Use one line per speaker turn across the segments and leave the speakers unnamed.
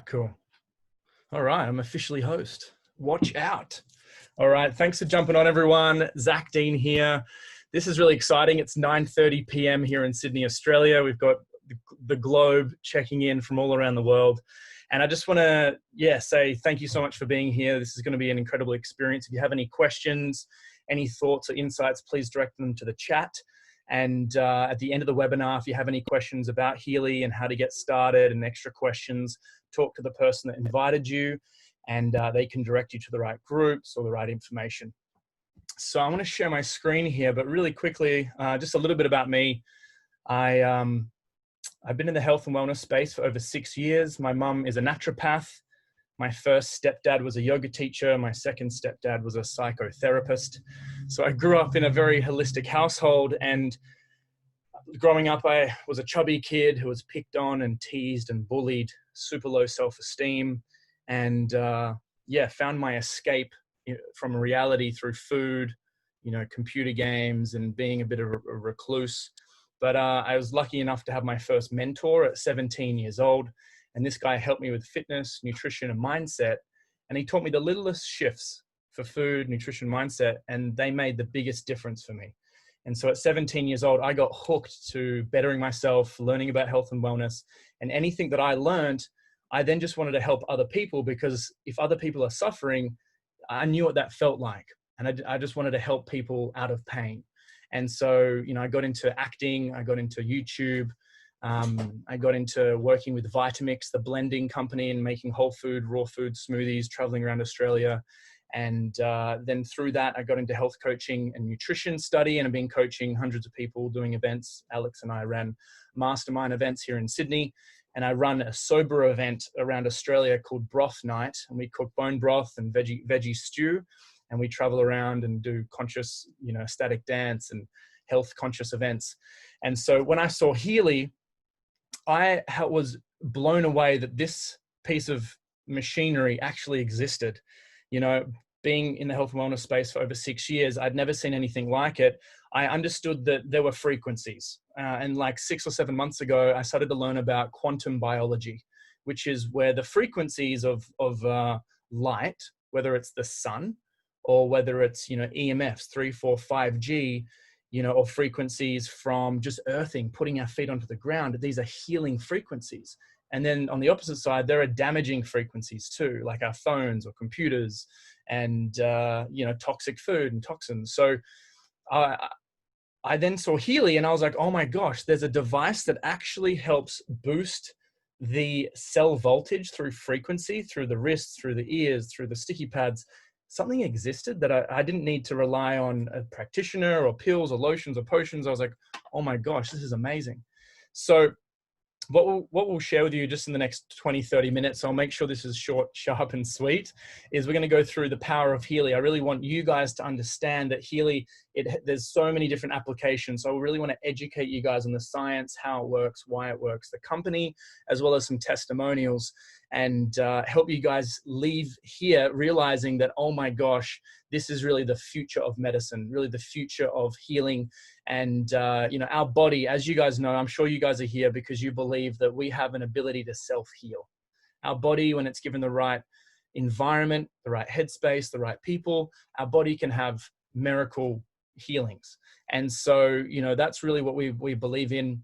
Cool. All right, I'm officially host. Watch out. All right, thanks for jumping on, everyone. Zach Dean here. This is really exciting. It's 9:30 p.m. here in Sydney, Australia. We've got the globe checking in from all around the world. And I just want to, say thank you so much for being here. This is going to be an incredible experience. If you have any questions, any thoughts or insights, please direct them to the chat. And at the end of the webinar, if you have any questions about Healy and how to get started and extra questions, talk to the person that invited you, and they can direct you to the right groups or the right information. So I want to share my screen here, but really quickly, just a little bit about me. I've been in the health and wellness space for over 6 years. My mum is a naturopath. My first stepdad was a yoga teacher. My second stepdad was a psychotherapist. So I grew up in a very holistic household, and growing up, I was a chubby kid who was picked on and teased and bullied, super low self-esteem, and found my escape from reality through food, computer games, and being a bit of a recluse. But I was lucky enough to have my first mentor at 17 years old. And this guy helped me with fitness, nutrition, and mindset. And he taught me the littlest shifts for food, nutrition, mindset, and they made the biggest difference for me. And so at 17 years old, I got hooked to bettering myself, learning about health and wellness. And anything that I learned, I then just wanted to help other people, because if other people are suffering, I knew what that felt like. And I just wanted to help people out of pain. And so, I got into acting, I got into YouTube, I got into working with Vitamix, the blending company, and making whole food, raw food smoothies, traveling around Australia. And then through that, I got into health coaching and nutrition study, and I've been coaching hundreds of people, doing events. Alex and I ran mastermind events here in Sydney, and I run a sober event around Australia called Broth Night, and we cook bone broth and veggie stew. And we travel around and do conscious, static dance and health conscious events. And so when I saw Healy, I was blown away that this piece of machinery actually existed. Being in the health and wellness space for over 6 years, I'd never seen anything like it. I understood that there were frequencies. And like 6 or 7 months ago, I started to learn about quantum biology, which is where the frequencies of light, whether it's the sun, or whether it's, EMFs, 3, 4, 5G, or frequencies from just earthing, putting our feet onto the ground. These are healing frequencies. And then on the opposite side, there are damaging frequencies too, like our phones or computers and, toxic food and toxins. So I then saw Healy, and I was like, oh my gosh, there's a device that actually helps boost the cell voltage through frequency, through the wrists, through the ears, through the sticky pads. Something existed that I didn't need to rely on a practitioner or pills or lotions or potions. I was like, oh my gosh, this is amazing. So what we'll share with you just in the next 20, 30 minutes, I'll make sure this is short, sharp, and sweet, is we're going to go through the power of Healy. I really want you guys to understand that Healy, there's so many different applications. So I really want to educate you guys on the science, how it works, why it works, the company, as well as some testimonials, and help you guys leave here realizing that, oh my gosh, this is really the future of medicine, really the future of healing. And, our body, as you guys know, I'm sure you guys are here because you believe that we have an ability to self-heal. Our body, when it's given the right environment, the right headspace, the right people, our body can have miracle healings. And so, that's really what we believe in.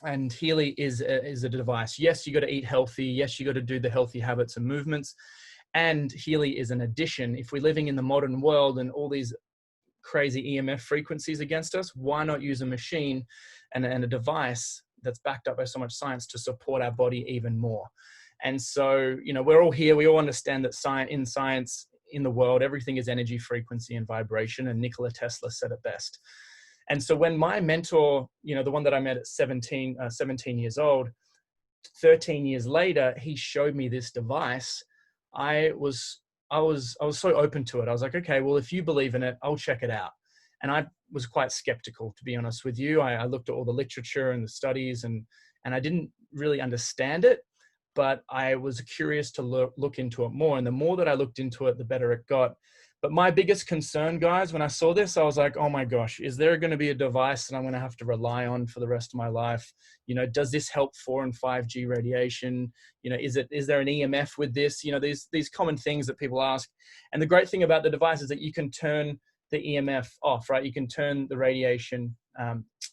And Healy is a device. Yes, you got to eat healthy. Yes, you got to do the healthy habits and movements. And Healy is an addition. If we're living in the modern world and all these crazy EMF frequencies against us, why not use a machine and a device that's backed up by so much science to support our body even more? And so, we're all here. We all understand that science, in the world, everything is energy, frequency, and vibration. And Nikola Tesla said it best. And so when my mentor, the one that I met at 17 years old, 13 years later, he showed me this device. I was so open to it. I was like, okay, well, if you believe in it, I'll check it out. And I was quite skeptical, to be honest with you. I looked at all the literature and the studies, and I didn't really understand it, but I was curious to look into it more. And the more that I looked into it, the better it got. But my biggest concern, guys, when I saw this, I was like, oh my gosh, is there going to be a device that I'm going to have to rely on for the rest of my life? You know, does this help 4 and 5G radiation? You know, is there an EMF with this? You know, these common things that people ask. And the great thing about the device is that you can turn the EMF off, right? You can turn the radiation,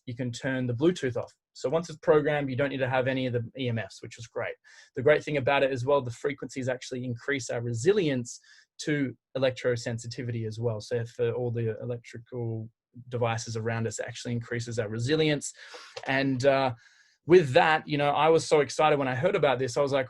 you can turn the Bluetooth off. So once it's programmed, you don't need to have any of the EMFs, which is great. The great thing about it as well, the frequencies actually increase our resilience to electrosensitivity as well. So for all the electrical devices around us, it actually increases our resilience. And with that, you know, I was so excited when I heard about this. I was like,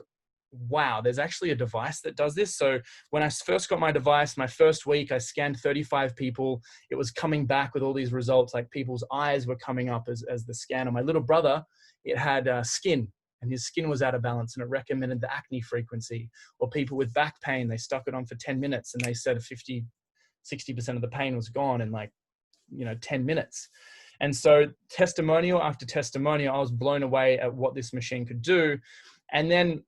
wow, there's actually a device that does this. So when I first got my device, my first week, I scanned 35 people. It was coming back with all these results, like people's eyes were coming up as the scan. On my little brother, it had skin, and his skin was out of balance, and it recommended the acne frequency. Or people with back pain, they stuck it on for 10 minutes and they said 50, 60% of the pain was gone in like, 10 minutes. And so testimonial after testimonial, I was blown away at what this machine could do. And then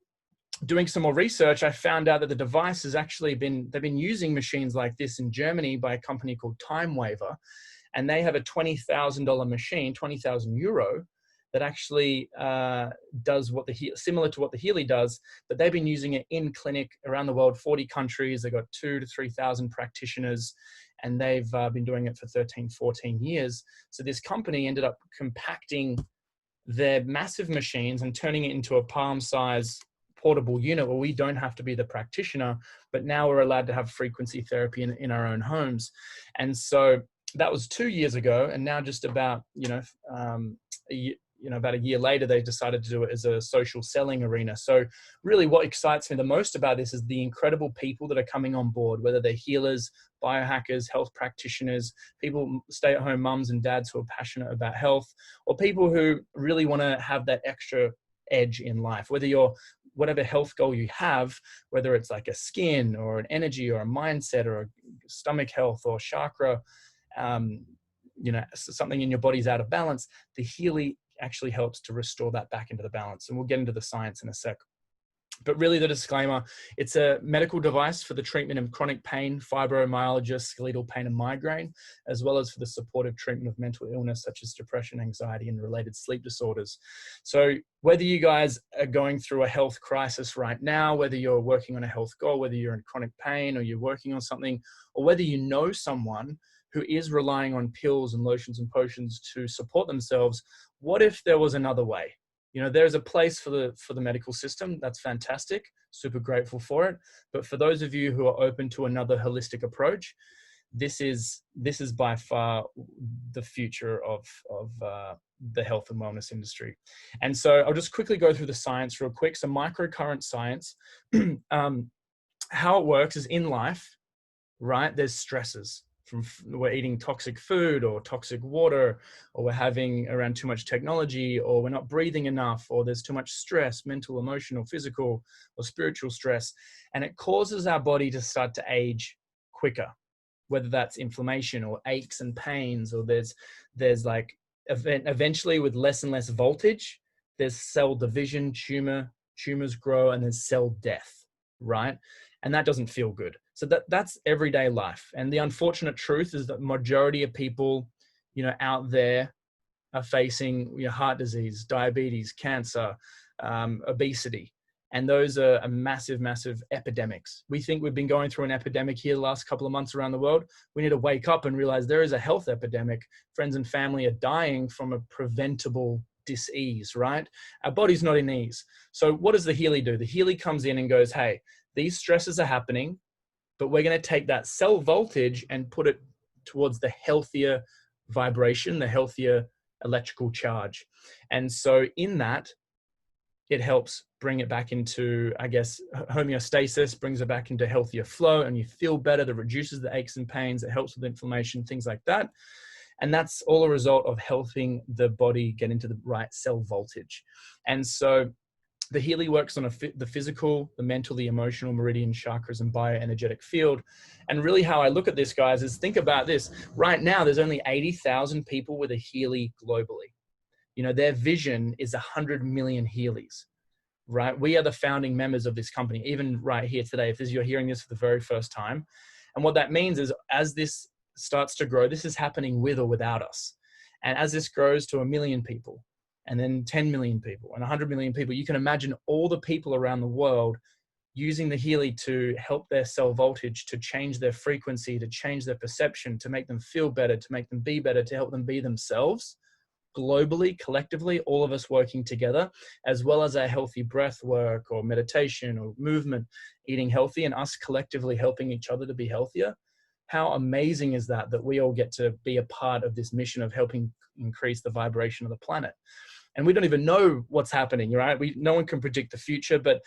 doing some more research, I found out that the device has actually they've been using machines like this in Germany by a company called Time Waver. And they have a $20,000 machine, 20,000 euro, that actually does similar to what the Healy does, but they've been using it in clinic around the world, 40 countries. They've got 2,000 to 3,000 practitioners, and they've been doing it for 13, 14 years. So this company ended up compacting their massive machines and turning it into a palm size portable unit where we don't have to be the practitioner, but now we're allowed to have frequency therapy in our own homes. And so that was 2 years ago. And now just about, about a year later, they decided to do it as a social selling arena. So really what excites me the most about this is the incredible people that are coming on board, whether they're healers, biohackers, health practitioners, people, stay-at-home mums and dads who are passionate about health, or people who really want to have that extra edge in life, whatever health goal you have, whether it's like a skin or an energy or a mindset or a stomach health or chakra, something in your body's out of balance, the Healy actually helps to restore that back into the balance. And we'll get into the science in a sec. But really the disclaimer, it's a medical device for the treatment of chronic pain, fibromyalgia, skeletal pain and migraine, as well as for the supportive treatment of mental illness such as depression, anxiety, and related sleep disorders. So whether you guys are going through a health crisis right now, whether you're working on a health goal, whether you're in chronic pain or you're working on something, or whether you know someone who is relying on pills and lotions and potions to support themselves, what if there was another way? There's a place for the medical system. That's fantastic. Super grateful for it. But for those of you who are open to another holistic approach, this is by far the future of the health and wellness industry. And so I'll just quickly go through the science real quick. So microcurrent science, how it works is in life, right? There's stresses. We're eating toxic food or toxic water, or we're having around too much technology, or we're not breathing enough, or there's too much stress, mental, emotional, physical, or spiritual stress. And it causes our body to start to age quicker, whether that's inflammation or aches and pains, or there's like eventually with less and less voltage, there's cell division, tumors grow, and there's cell death, right? And that doesn't feel good. So that's everyday life. And the unfortunate truth is that majority of people, out there are facing heart disease, diabetes, cancer, obesity. And those are massive, massive epidemics. We think we've been going through an epidemic here the last couple of months around the world. We need to wake up and realize there is a health epidemic. Friends and family are dying from a preventable dis-ease, right? Our body's not in ease. So what does the Healy do? The Healy comes in and goes, hey, these stresses are happening, but we're going to take that cell voltage and put it towards the healthier vibration, the healthier electrical charge. And so in that, it helps bring it back into, homeostasis, brings it back into healthier flow, and you feel better. That reduces the aches and pains. It helps with inflammation, things like that. And that's all a result of helping the body get into the right cell voltage. And so the Healy works on the physical, the mental, the emotional, meridian, chakras, and bioenergetic field. And really how I look at this, guys, is think about this. Right now, there's only 80,000 people with a Healy globally. Their vision is 100 million Healys, right? We are the founding members of this company, even right here today. If you're hearing this for the very first time, And what that means is as this starts to grow, this is happening with or without us. And as this grows to 1 million people, and then 10 million people, and 100 million people, you can imagine all the people around the world using the Healy to help their cell voltage, to change their frequency, to change their perception, to make them feel better, to make them be better, to help them be themselves. Globally, collectively, all of us working together, as well as our healthy breath work or meditation or movement, eating healthy, and us collectively helping each other to be healthier. How amazing is that, that we all get to be a part of this mission of helping increase the vibration of the planet? And we don't even know what's happening, right? No one can predict the future, but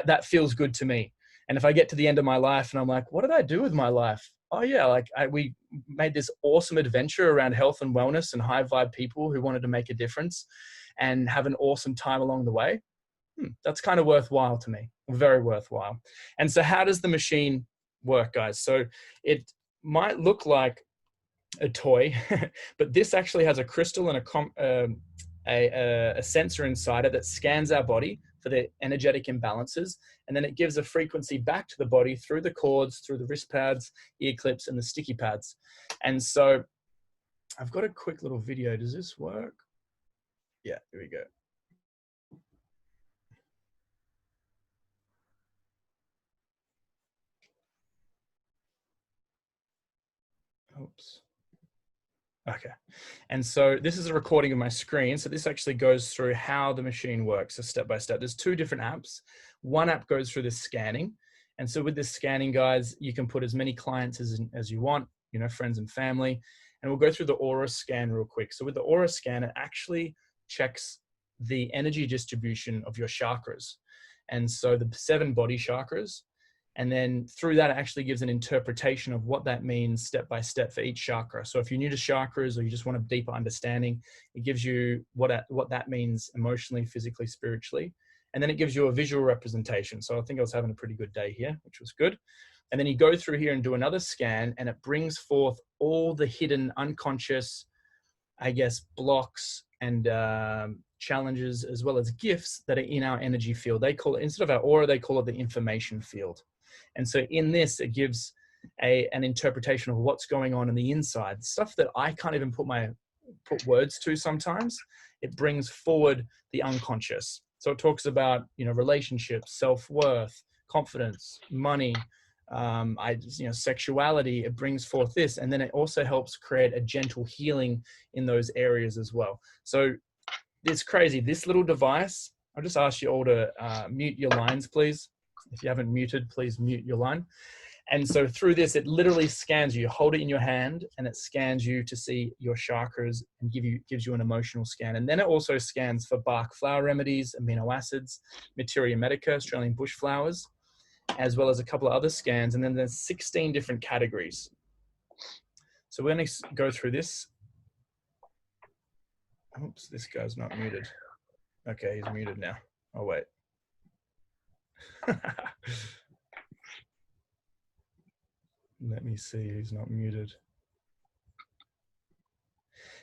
that feels good to me. And if I get to the end of my life and I'm like, what did I do with my life? Oh yeah, like we made this awesome adventure around health and wellness and high vibe people who wanted to make a difference and have an awesome time along the way. That's kind of worthwhile to me, very worthwhile. And so how does the machine work, guys? So it might look like a toy, but this actually has a crystal and a sensor inside it that scans our body for the energetic imbalances, and then it gives a frequency back to the body through the cords, through the wrist pads, ear clips, and the sticky pads. And so I've got a quick little video. Does this work? Yeah, here we go. Oops. Okay. And so this is a recording of my screen. So this actually goes through how the machine works, so step by step. There's 2 different apps. One app goes through this scanning. And so with this scanning, guys, you can put as many clients as you want, you know, friends and family. And we'll go through the aura scan real quick. So with the aura scan, it actually checks the energy distribution of your chakras. And so the 7 body chakras. And then through that, it actually gives an interpretation of what that means step by step for each chakra. So if you're new to chakras or you just want a deeper understanding, it gives you what that means emotionally, physically, spiritually. And then it gives you a visual representation. So I think I was having a pretty good day here, which was good. And then you go through here and do another scan, and it brings forth all the hidden unconscious, I guess, blocks and challenges, as well as gifts that are in our energy field. They call it, instead of our aura, they call it the information field. And so in this, it gives an interpretation of what's going on the inside, stuff that I can't even put words to sometimes. It brings forward the unconscious. So it talks about, you know, relationships, self-worth, confidence, money, sexuality. It brings forth this, and then it also helps create a gentle healing in those areas as well. So it's crazy. This little device, I'll just ask you all to mute your lines, please. If you haven't muted, please mute your line. And so through this, it literally scans you. You hold it in your hand and it scans you to see your chakras and gives you an emotional scan. And then it also scans for Bach flower remedies, amino acids, Materia Medica, Australian bush flowers, as well as a couple of other scans. And then there's 16 different categories. So we're going to go through this. Oops, this guy's not muted. Okay, he's muted now. Oh, wait. Let me see who's not muted.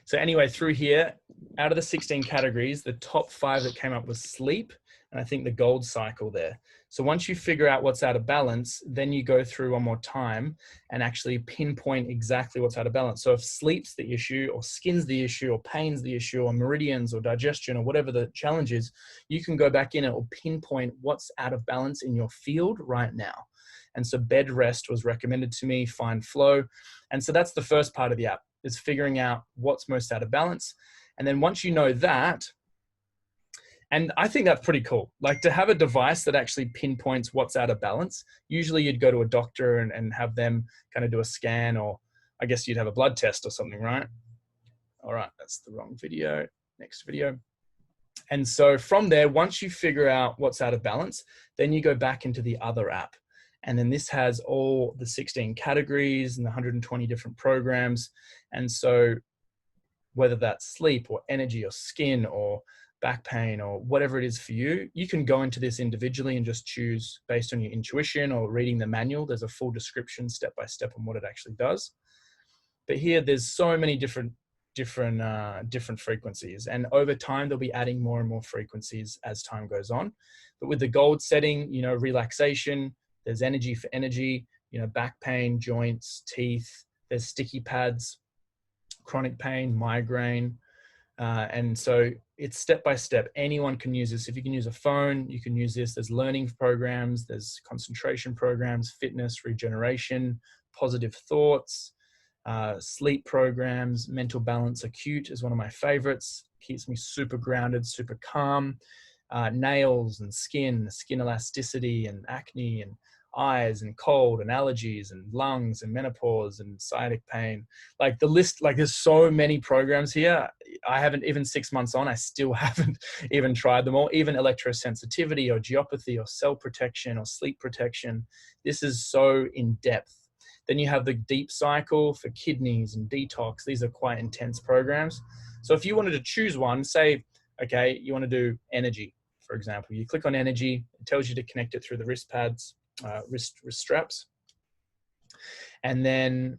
So anyway, through here, out of the 16 categories, the top 5 that came up was sleep, and I think the gold cycle there. So once you figure out what's out of balance, then you go through one more time and actually pinpoint exactly what's out of balance. So if sleep's the issue, or skin's the issue, or pain's the issue, or meridians, or digestion, or whatever the challenge is, you can go back in and or pinpoint what's out of balance in your field right now. And so bed rest was recommended to me, find flow. And so that's the first part of the app, is figuring out what's most out of balance. And then once you know that, and I think that's pretty cool, like to have a device that actually pinpoints what's out of balance. Usually you'd go to a doctor and have them kind of do a scan, or I guess you'd have a blood test or something, right? All right, that's the wrong video. Next video. And so from there, once you figure out what's out of balance, then you go back into the other app. And then this has all the 16 categories and the 120 different programs. And so whether that's sleep or energy or skin or back pain or whatever it is for you, you can go into this individually and just choose based on your intuition or reading the manual. There's a full description step by step on what it actually does. But here there's so many different frequencies, and over time they'll be adding more and more frequencies as time goes on. But with the gold setting, you know, relaxation, there's energy for energy, back pain, joints, teeth. There's sticky pads, chronic pain, migraine. And so it's step by step. Anyone can use this. If you can use a phone, you can use this. There's learning programs, there's concentration programs, fitness, regeneration, positive thoughts, sleep programs. Mental balance acute is one of my favorites. Keeps me super grounded, super calm. Nails and skin elasticity and acne and eyes and cold and allergies and lungs and menopause and sciatic pain. Like the list, like there's so many programs here. I haven't, even 6 months on, I still haven't even tried them all. Even electrosensitivity or geopathy or cell protection or sleep protection. This is so in depth. Then you have the deep cycle for kidneys and detox. These are quite intense programs. So if you wanted to choose one, say, okay, you want to do energy, for example, you click on energy, it tells you to connect it through the wrist pads, wrist straps, and then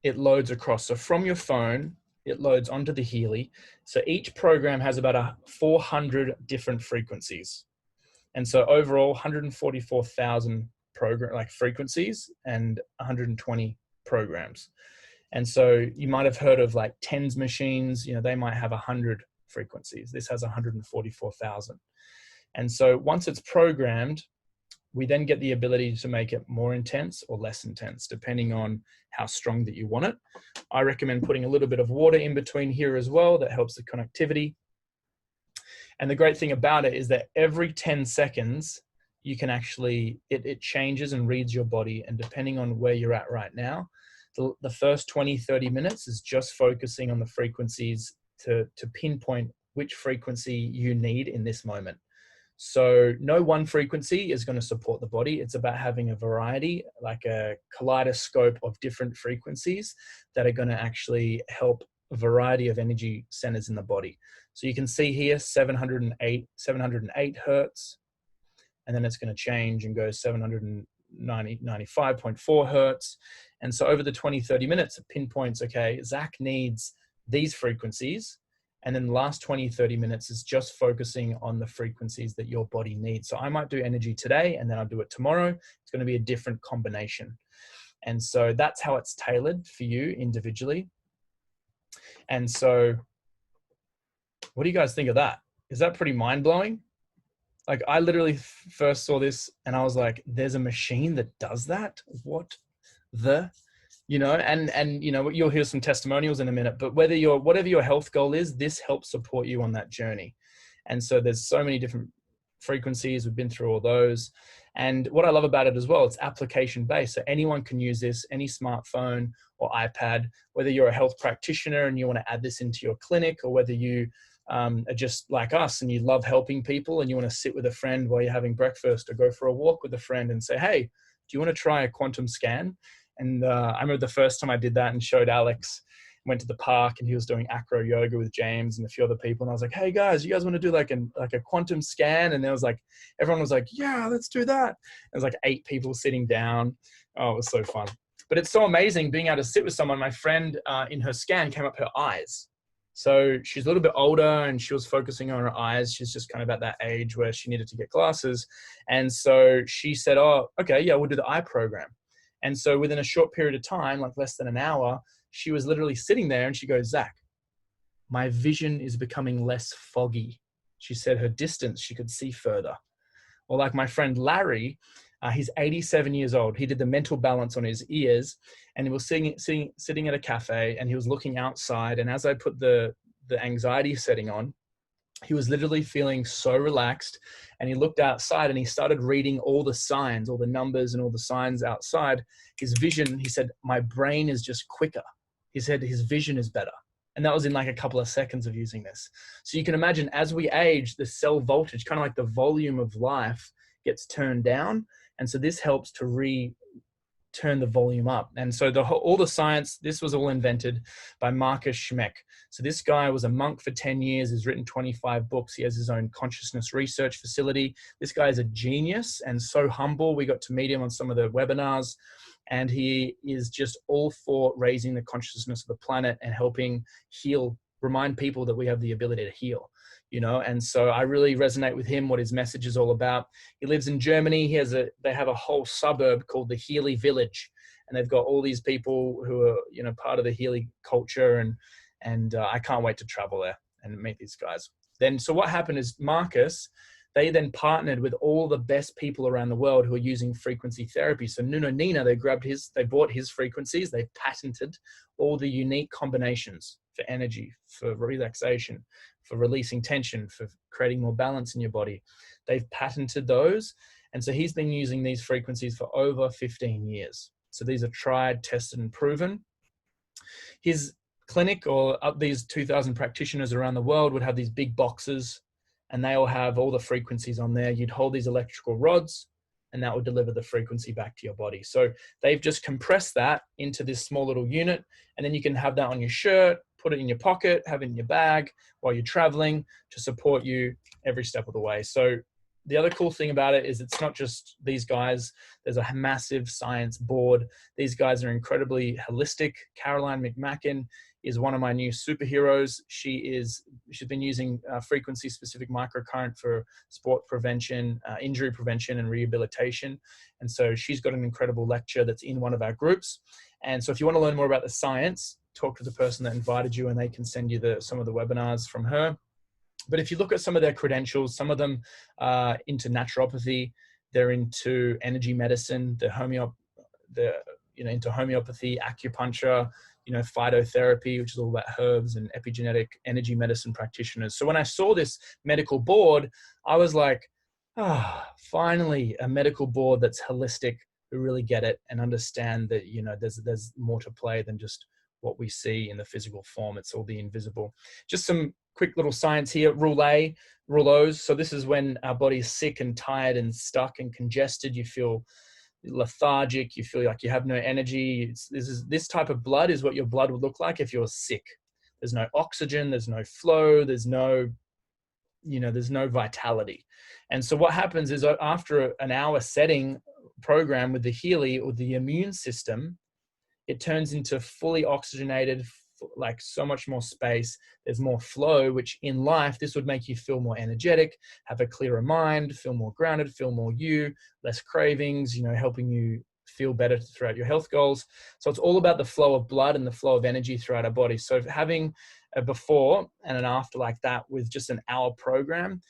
it loads across. So from your phone, it loads onto the Healy. So each program has about 400 different frequencies. And so overall, 144,000 frequencies and 120 programs. And so you might have heard of like TENS machines, they might have 100 frequencies. This has 144,000. And so once it's programmed, we then get the ability to make it more intense or less intense, depending on how strong that you want it. I recommend putting a little bit of water in between here as well. That helps the connectivity. And the great thing about it is that every 10 seconds, you can actually, it changes and reads your body. And depending on where you're at right now, the first 20, 30 minutes is just focusing on the frequencies to pinpoint which frequency you need in this moment. So no one frequency is going to support the body. It's about having a variety, like a kaleidoscope of different frequencies that are going to actually help a variety of energy centers in the body. So you can see here 708 hertz, and then it's going to change and go 95.4 hertz. And so over the 20, 30 minutes, it pinpoints, okay, Zach needs these frequencies. And then the last 20, 30 minutes is just focusing on the frequencies that your body needs. So I might do energy today and then I'll do it tomorrow. It's going to be a different combination. And so that's how it's tailored for you individually. And so what do you guys think of that? Is that pretty mind-blowing? Like I literally first saw this and I was like, there's a machine that does that? What the... and you'll hear some testimonials in a minute, but whatever your health goal is, this helps support you on that journey. And so there's so many different frequencies. We've been through all those. And what I love about it as well, it's application based. So anyone can use this, any smartphone or iPad, whether you're a health practitioner and you want to add this into your clinic, or whether you are just like us and you love helping people and you want to sit with a friend while you're having breakfast or go for a walk with a friend and say, hey, do you want to try a quantum scan? And I remember the first time I did that and showed Alex, went to the park and he was doing acro yoga with James and a few other people. And I was like, hey guys, you guys want to do like a quantum scan? And there was like, everyone was like, yeah, let's do that. There was like 8 people sitting down. Oh, it was so fun. But it's so amazing being able to sit with someone. My friend in her scan came up her eyes. So she's a little bit older and she was focusing on her eyes. She's just kind of at that age where she needed to get glasses. And so she said, oh, okay, yeah, we'll do the eye program. And so within a short period of time, like less than an hour, she was literally sitting there and she goes, Zach, my vision is becoming less foggy. She said her distance, she could see further. Or like my friend Larry, he's 87 years old. He did the mental balance on his ears and he was sitting at a cafe and he was looking outside. And as I put the anxiety setting on, he was literally feeling so relaxed, and he looked outside and he started reading all the signs, all the numbers and all the signs outside. His vision, he said, my brain is just quicker. He said his vision is better. And that was in like a couple of seconds of using this. So you can imagine as we age, the cell voltage, kind of like the volume of life, gets turned down. And so this helps to turn the volume up. And so all the science, this was all invented by Marcus Schmeck. So this guy was a monk for 10 years, has written 25 books. He has his own consciousness research facility. This guy is a genius and so humble. We got to meet him on some of the webinars, and he is just all for raising the consciousness of the planet and helping heal, remind people that we have the ability to heal. and so I really resonate with him, what his message is all about. He lives in Germany. They have a whole suburb called the Healy village, and they've got all these people who are, part of the Healy culture, and I can't wait to travel there and meet these guys. Then, so what happened is Marcus, they then partnered with all the best people around the world who are using frequency therapy. So Nuno Nina, they bought his frequencies, they patented all the unique combinations for energy, for relaxation, for releasing tension, for creating more balance in your body. They've patented those. And so he's been using these frequencies for over 15 years. So these are tried, tested, and proven. His clinic, or these 2,000 practitioners around the world, would have these big boxes, and they all have all the frequencies on there. You'd hold these electrical rods, and that would deliver the frequency back to your body. So they've just compressed that into this small little unit, and then you can have that on your shirt, put it in your pocket, have it in your bag while you're traveling to support you every step of the way. So the other cool thing about it is it's not just these guys. There's a massive science board. These guys are incredibly holistic. Caroline McMacken is one of my new superheroes. She's been using frequency-specific microcurrent for sport prevention, injury prevention, and rehabilitation. And so she's got an incredible lecture that's in one of our groups. And so if you want to learn more about the science, talk to the person that invited you, and they can send you some of the webinars from her. But if you look at some of their credentials, some of them are into naturopathy, they're into energy medicine, into homeopathy, acupuncture, phytotherapy, which is all about herbs, and epigenetic energy medicine practitioners. So when I saw this medical board, I was like, finally a medical board that's holistic, who really get it and understand that, there's more to play than just what we see in the physical form. It's all the invisible. Just some quick little science here. Rouleaux. So this is when our body's sick and tired and stuck and congested. You feel lethargic. You feel like you have no energy. This type of blood is what your blood would look like if you're sick. There's no oxygen. There's no flow. There's no vitality. And so what happens is after an hour setting program with the Healy or the immune system, it turns into fully oxygenated, like so much more space. There's more flow, which in life, this would make you feel more energetic, have a clearer mind, feel more grounded, feel more less cravings, helping you feel better throughout your health goals. So it's all about the flow of blood and the flow of energy throughout our body. So having a before and an after like that with just an hour program,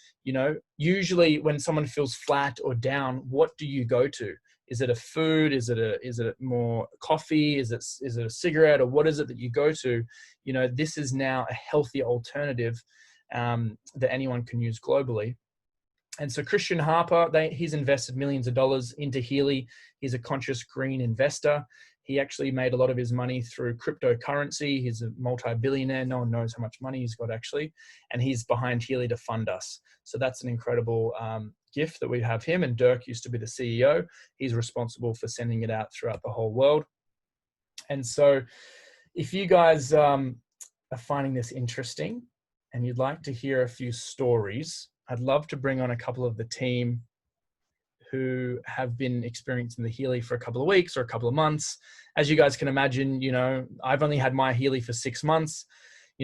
usually when someone feels flat or down, what do you go to? Is it a food? Is it more coffee? Is it a cigarette? Or what is it that you go to? This is now a healthy alternative that anyone can use globally. And so Christian Harper, he's invested millions of dollars into Healy. He's a conscious green investor. He actually made a lot of his money through cryptocurrency. He's a multi-billionaire. No one knows how much money he's got actually. And he's behind Healy to fund us. So that's an incredible gift that we have him. And Dirk used to be the CEO. He's responsible for sending it out throughout the whole world. And so if you guys are finding this interesting and you'd like to hear a few stories, I'd love to bring on a couple of the team who have been experiencing the Healy for a couple of weeks or a couple of months. As you guys can imagine, I've only had my Healy for 6 months.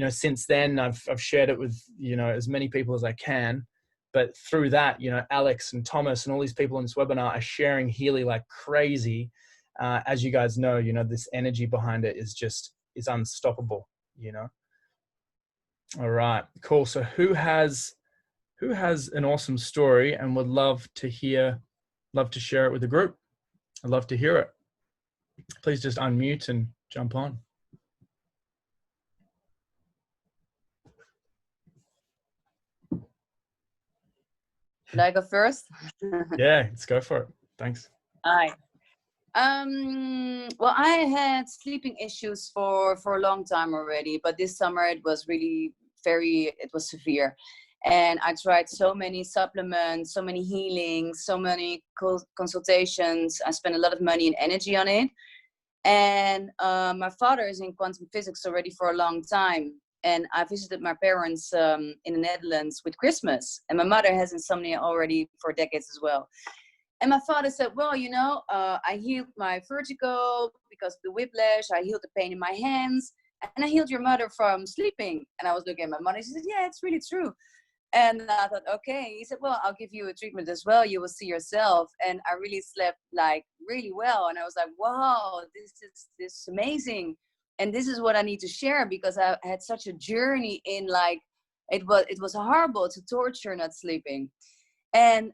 Since then I've shared it with, as many people as I can. But through that, Alex and Thomas and all these people in this webinar are sharing Healy like crazy. As you guys know, this energy behind it is unstoppable, All right, cool. So who has an awesome story and would love to share it with the group? I'd love to hear it. Please just unmute and jump on.
Should I go first?
Yeah, let's go for it. Thanks.
Hi. Well, I had sleeping issues for a long time already, but this summer it was really it was severe. And I tried so many supplements, so many healings, so many consultations. I spent a lot of money and energy on it. And my father is in quantum physics already for a long time. And I visited my parents in the Netherlands with Christmas. And my mother has insomnia already for decades as well. And my father said, well, I healed my vertigo because of the whiplash. I healed the pain in my hands. And I healed your mother from sleeping. And I was looking at my mother. She said, yeah, it's really true. And I thought, okay. He said, well, I'll give you a treatment as well. You will see yourself. And I really slept like really well. And I was like, wow, this is amazing. And this is what I need to share, because I had such a journey in like, it was horrible to torture not sleeping. And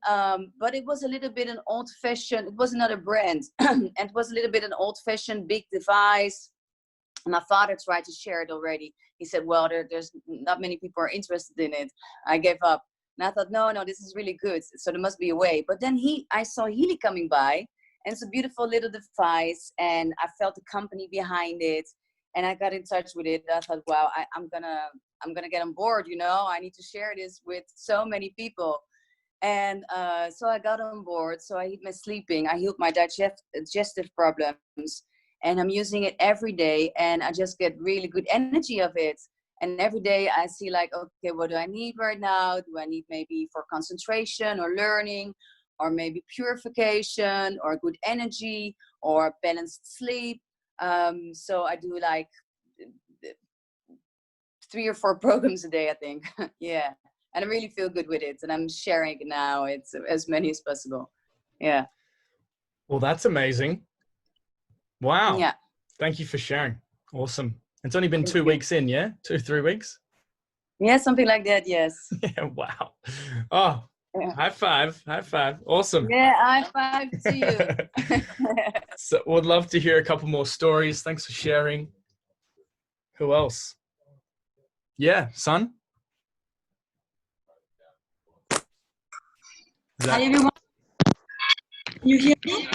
but it was a little bit an old fashioned, it was another brand. And it was a little bit an old fashioned big device. My father tried to share it already. He said, well, there's not many people are interested in it. I gave up. And I thought, no, this is really good. So there must be a way. But then I saw Healy coming by, and it's a beautiful little device. And I felt the company behind it. And I got in touch with it. I thought, wow, I'm gonna get on board. I need to share this with so many people. And so I got on board. So I healed my sleeping. I healed my digestive problems. And I'm using it every day, and I just get really good energy of it. And every day I see like, okay, what do I need right now? Do I need maybe for concentration or learning, or maybe purification, or good energy, or balanced sleep? So I do like 3 or 4 programs a day, I think. Yeah. And I really feel good with it. And I'm sharing it now. It's as many as possible. Yeah.
Well, that's amazing. Wow.
Yeah.
Thank you for sharing. Awesome. It's only been 2 weeks in, yeah? 2-3 weeks?
Yeah, something like that, yes.
Yeah, wow. Oh, yeah. High five. High five. Awesome.
Yeah, high five to you.
So would love to hear a couple more stories. Thanks for sharing. Who else? Yeah, son?
Hi, everyone. You hear me?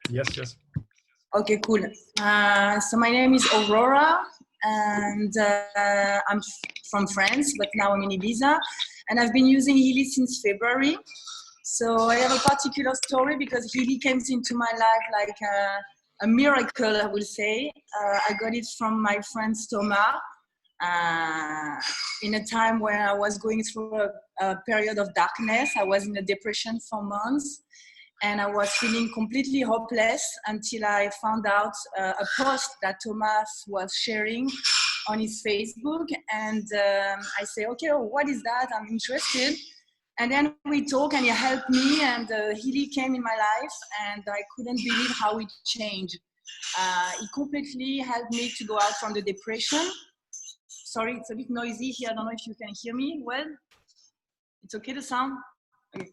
Yes.
Okay, cool. So my name is Aurora, and I'm from France, but now I'm in Ibiza, and I've been using Healy since February. So I have a particular story, because Healy came into my life like a miracle, I will say. I got it from my friend Thomas in a time where I was going through a period of darkness. I was in a depression for months. And I was feeling completely hopeless until I found out a post that Thomas was sharing on his Facebook. And I say, okay, what is that? I'm interested. And then we talk, and he helped me, and Healy came in my life, and I couldn't believe how it changed. He completely helped me to go out from the depression. Sorry, it's a bit noisy here. I don't know if you can hear me well. It's okay, the sound? Okay.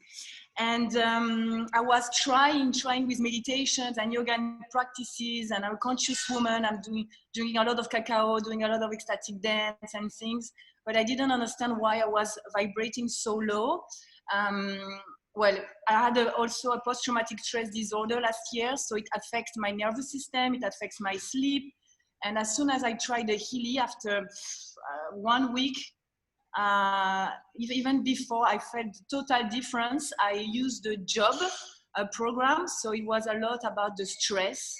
And I was trying with meditations and yoga practices, and I'm a conscious woman. I'm drinking a lot of cacao, doing a lot of ecstatic dance and things, but I didn't understand why I was vibrating so low. Well, I had also a post-traumatic stress disorder last year, so it affects my nervous system, it affects my sleep. And as soon as I tried the Healy, after 1 week, even before, I felt total difference. I used the job program, so it was a lot about the stress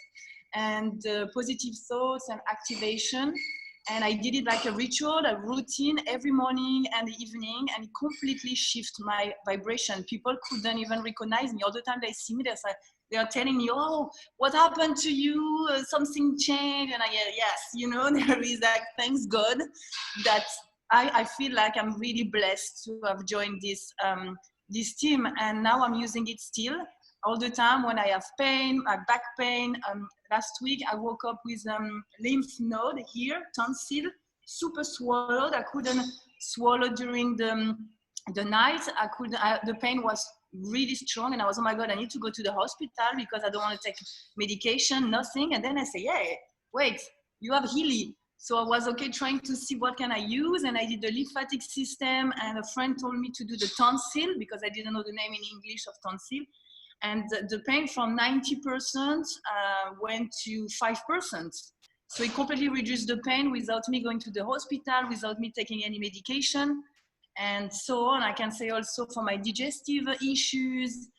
and positive thoughts and activation. And I did it like a ritual, a routine every morning and the evening, and it completely shifted my vibration. People couldn't even recognize me. All the time they see me, they are telling me, oh, what happened to you? Something changed. And yes, there is like, thanks God that I feel like I'm really blessed to have joined this team, and now I'm using it still all the time when I have pain, my back pain. Last week I woke up with lymph node here, tonsil, super swallowed. I couldn't swallow during the night. The pain was really strong, and I was, oh my God, I need to go to the hospital because I don't want to take medication, nothing. And then I say, yeah, wait, you have Healy. So I was trying to see what can I use, and I did the lymphatic system, and a friend told me to do the tonsil because I didn't know the name in English of tonsil. And the pain from 90% went to 5%. So it completely reduced the pain without me going to the hospital, without me taking any medication, and so on. I can say also for my digestive issues,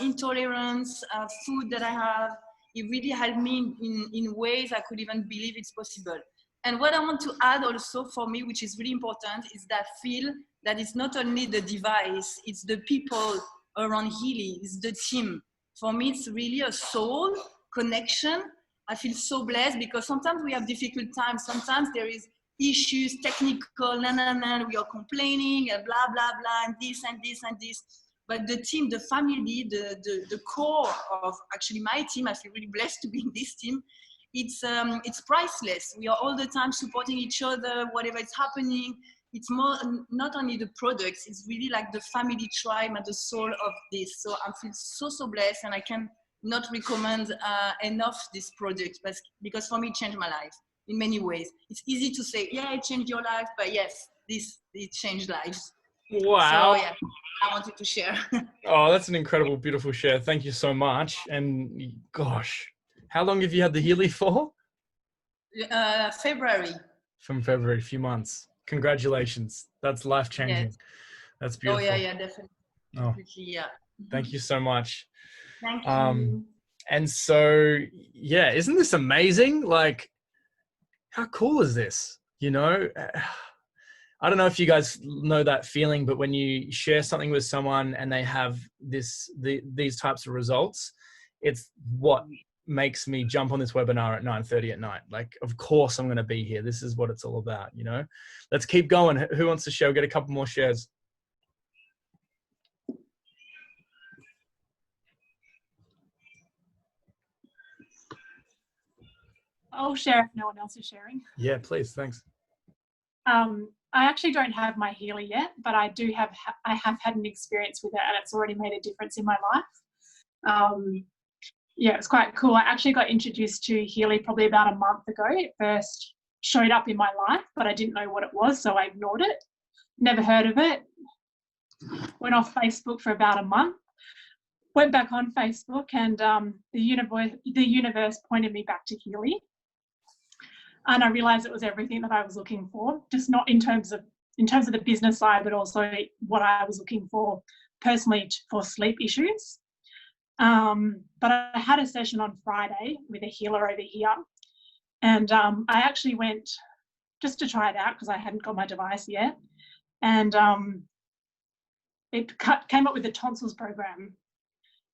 intolerance, food that I have, it really helped me in ways I could even believe it's possible. And what I want to add also for me, which is really important, is that feel that it's not only the device, it's the people around Healy, it's the team. For me, it's really a soul connection. I feel so blessed because sometimes we have difficult times. Sometimes there is issues, technical, we are complaining, and blah, blah, blah, and this, and this, and this. But the team, the family, the core of actually my team, I feel really blessed to be in this team. It's priceless. We are all the time supporting each other, whatever is happening. It's more, not only the products, it's really like the family tribe and the soul of this. So I feel so blessed, and I can not recommend enough this product, because for me it changed my life in many ways. It's easy to say, yeah, it changed your life, but yes, it changed lives.
Wow.
So yeah, I wanted to share.
Oh, that's an incredible, beautiful share. Thank you so much. And gosh, how long have you had the Healy for?
February.
From February, a few months. Congratulations. That's life-changing.
Yes.
That's beautiful.
Oh yeah, definitely.
Oh,
Yeah.
thank you so much.
Thank you.
And so, yeah, isn't this amazing? Like, how cool is this? You know, I don't know if you guys know that feeling, but when you share something with someone and they have these types of results, it's what makes me jump on this webinar at 9:30 at night. Like, of course I'm going to be here. This is what it's all about, you know. Let's keep going. Who wants to share? We'll get a couple more shares.
I'll share if no one else is sharing.
Yeah, please. Thanks.
I actually don't have my Healy yet, but I have had an experience with it, and it's already made a difference in my life. Yeah, it's quite cool. I actually got introduced to Healy probably about a month ago. It first showed up in my life, but I didn't know what it was, so I ignored it. Never heard of it. Went off Facebook for about a month. Went back on Facebook, and the universe pointed me back to Healy. And I realized it was everything that I was looking for, just not in terms of the business side, but also what I was looking for personally for sleep issues. But I had a session on Friday with a healer over here, and I actually went just to try it out because I hadn't got my device yet, and it came up with the tonsils program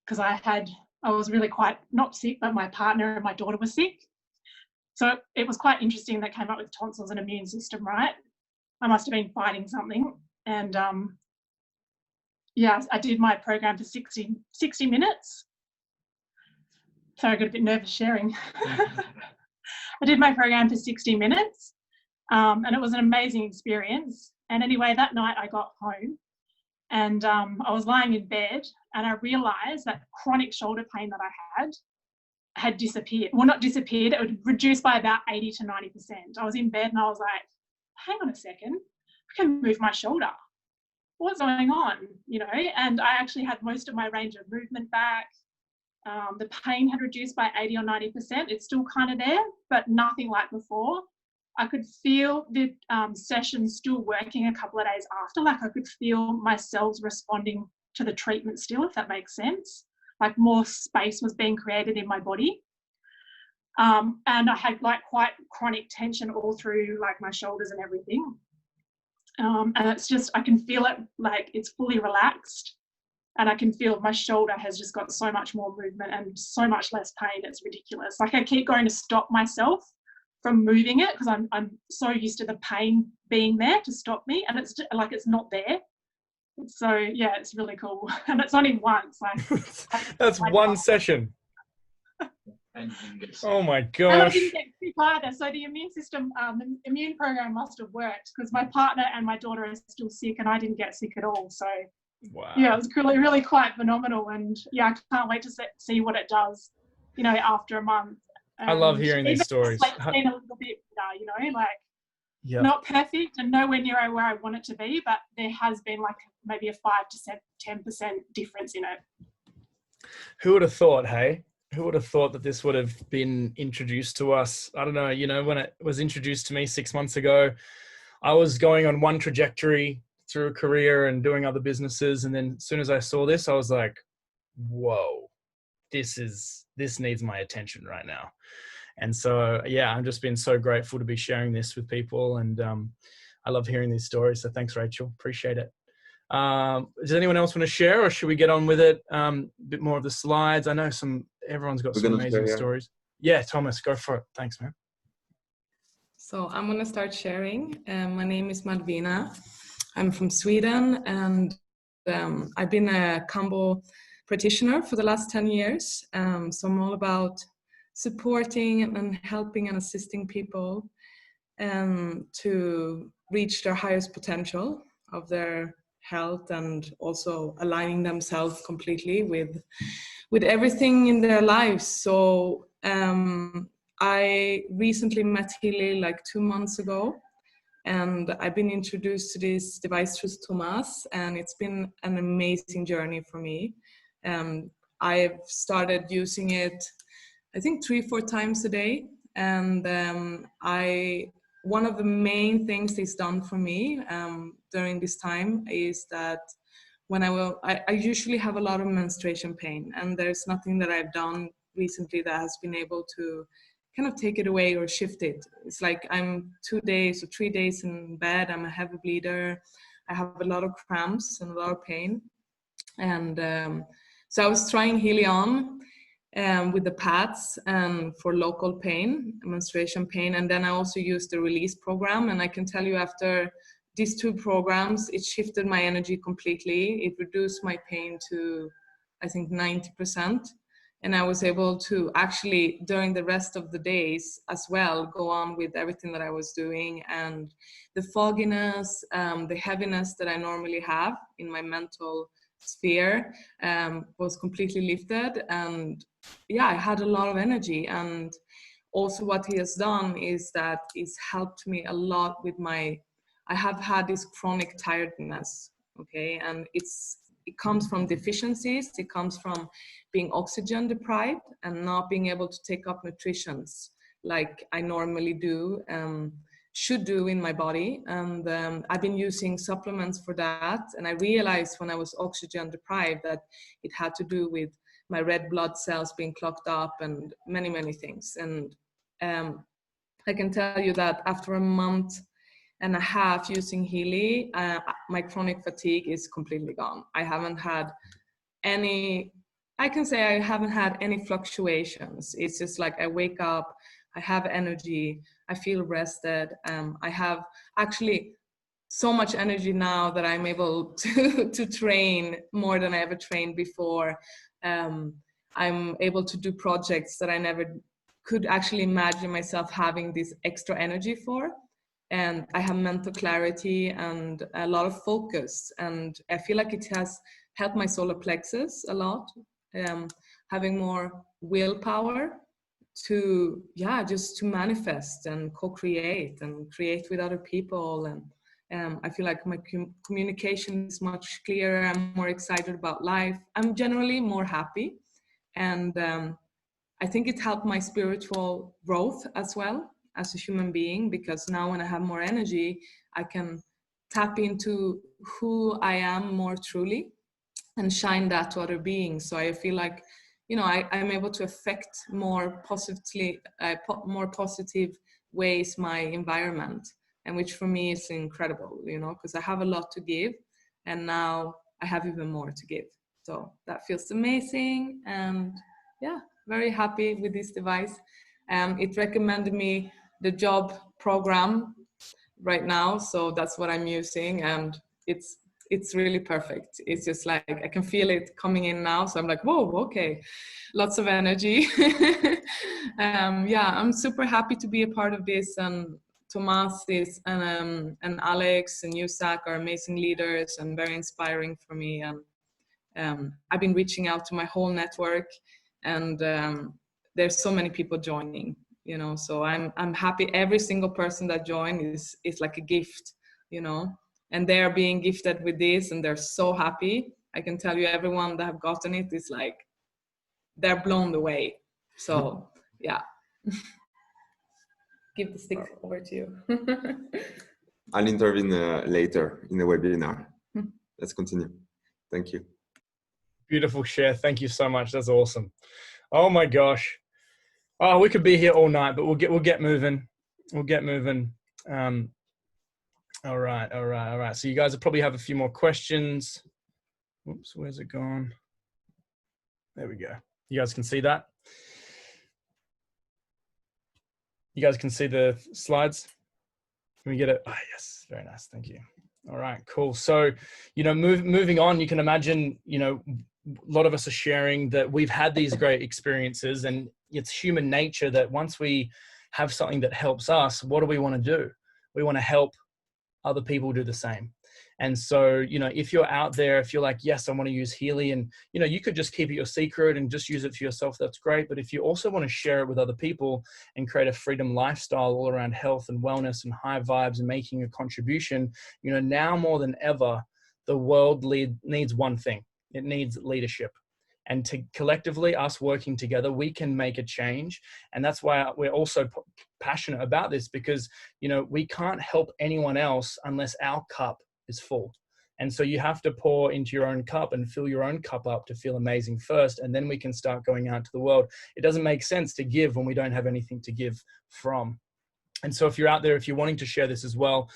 because I was really quite not sick, but my partner and my daughter were sick. So it was quite interesting that came up with tonsils and immune system, right? I must have been fighting something. And yeah, I did my program for 60 minutes. Sorry, I got a bit nervous sharing. I did my program for 60 minutes and it was an amazing experience. And anyway, that night I got home and I was lying in bed and I realised that chronic shoulder pain that I had disappeared. Well, not disappeared, it would reduce by about 80 to 90%. I was in bed and I was like, hang on a second, I can move my shoulder. What's going on? You know, and I actually had most of my range of movement back. The pain had reduced by 80 or 90%. It's still kind of there, but nothing like before. I could feel the session still working a couple of days after. Like I could feel my cells responding to the treatment still, if that makes sense. Like more space was being created in my body. And I had like quite chronic tension all through like my shoulders and everything. And it's just, I can feel it like it's fully relaxed and I can feel my shoulder has just got so much more movement and so much less pain. It's ridiculous. Like I keep going to stop myself from moving it because I'm so used to the pain being there to stop me, and it's just, like it's not there. So yeah, it's really cool, and it's only once. Like
that's one session. Oh my gosh!
And I didn't get sick either. So the immune system, the immune program must have worked because my partner and my daughter are still sick, and I didn't get sick at all. So
wow.
Yeah, it was really quite phenomenal, and yeah, I can't wait to see what it does. You know, after a month.
I love hearing these stories.
It's been a little bit, you know, like not perfect and nowhere near where I want it to be, but there has been like maybe a 5 to 10% difference in it.
Who would have thought, hey? Who would have thought that this would have been introduced to us? I don't know, you know, when it was introduced to me 6 months ago, I was going on one trajectory through a career and doing other businesses. And then as soon as I saw this, I was like, whoa, this needs my attention right now. And so, yeah, I've just been so grateful to be sharing this with people. And I love hearing these stories. So thanks, Rachel. Appreciate it. Does anyone else want to share, or should we get on with it? A bit more of the slides. I know everyone's got some amazing stories. Yeah, Thomas, go for it. Thanks, man.
So I'm going to start sharing. My name is Malvina. I'm from Sweden, and I've been a combo practitioner for the last 10 years. So I'm all about supporting and helping and assisting people to reach their highest potential of their health, and also aligning themselves completely with everything in their lives. So I recently met Healy like 2 months ago, and I've been introduced to this device through Thomas, and it's been an amazing journey for me. I've started using it, I think 3-4 times a day, and one of the main things it's done for me during this time is that when I usually have a lot of menstruation pain, and there's nothing that I've done recently that has been able to kind of take it away or shift it. It's like I'm 2 days or 3 days in bed, I'm a heavy bleeder, I have a lot of cramps and a lot of pain. And so I was trying Healy on with the pads for local pain, menstruation pain, and then I also used the release program. And I can tell you, after these 2 programs, it shifted my energy completely. It reduced my pain to, I think, 90%. And I was able to actually, during the rest of the days as well, go on with everything that I was doing. And the fogginess, the heaviness that I normally have in my mental sphere was completely lifted. And yeah, I had a lot of energy. And also what he has done is that it's helped me a lot with I have had this chronic tiredness, okay? And it comes from deficiencies. It comes from being oxygen deprived and not being able to take up nutritions like I normally do, should do in my body. And I've been using supplements for that. And I realized when I was oxygen deprived that it had to do with my red blood cells being clogged up and many, many things. And I can tell you that after a month and a half using Healy, my chronic fatigue is completely gone. I haven't had any fluctuations. It's just like I wake up, I have energy, I feel rested. I have actually so much energy now that I'm able to train more than I ever trained before. I'm able to do projects that I never could actually imagine myself having this extra energy for. And I have mental clarity and a lot of focus. And I feel like it has helped my solar plexus a lot, having more willpower to, just to manifest and co-create and create with other people. And I feel like my communication is much clearer. I'm more excited about life. I'm generally more happy. And I think it helped my spiritual growth as well as a human being, because now when I have more energy, I can tap into who I am more truly and shine that to other beings. So I feel like, I'm able to affect more positive ways my environment, and which for me is incredible, because I have a lot to give, and now I have even more to give. So that feels amazing, and very happy with this device. It recommended me the job program right now, so that's what I'm using, and it's really perfect. It's just like I can feel it coming in now, so I'm like, whoa, okay, lots of energy. I'm super happy to be a part of this, and Tomas and Alex and Yusak are amazing leaders and very inspiring for me. And I've been reaching out to my whole network, and there's so many people joining, so I'm happy. Every single person that joined is like a gift, and they're being gifted with this, and they're so happy. I can tell you, everyone that have gotten it is like, they're blown away. So give the stick over to you.
I'll intervene later in the webinar. Let's continue. Thank you.
Beautiful share. Thank you so much. That's awesome. Oh my gosh. Oh, we could be here all night, but we'll get moving. We'll get moving. All right. So you guys will probably have a few more questions. Oops, where's it gone? There we go. You guys can see that? You guys can see the slides. Can we get it? Oh, yes, very nice. Thank you. All right, cool. So, moving on, you can imagine, a lot of us are sharing that we've had these great experiences, and it's human nature that once we have something that helps us, what do we want to do? We want to help other people do the same. And so, if you're out there, if you're like, yes, I want to use Healy, and, you could just keep it your secret and just use it for yourself, that's great. But if you also want to share it with other people and create a freedom lifestyle all around health and wellness and high vibes and making a contribution, now more than ever, the world needs one thing. It needs leadership. And collectively, us working together, we can make a change. And that's why we're also passionate about this, because, we can't help anyone else unless our cup is full. And so you have to pour into your own cup and fill your own cup up to feel amazing first. And then we can start going out to the world. It doesn't make sense to give when we don't have anything to give from. And so if you're out there, if you're wanting to share this as well,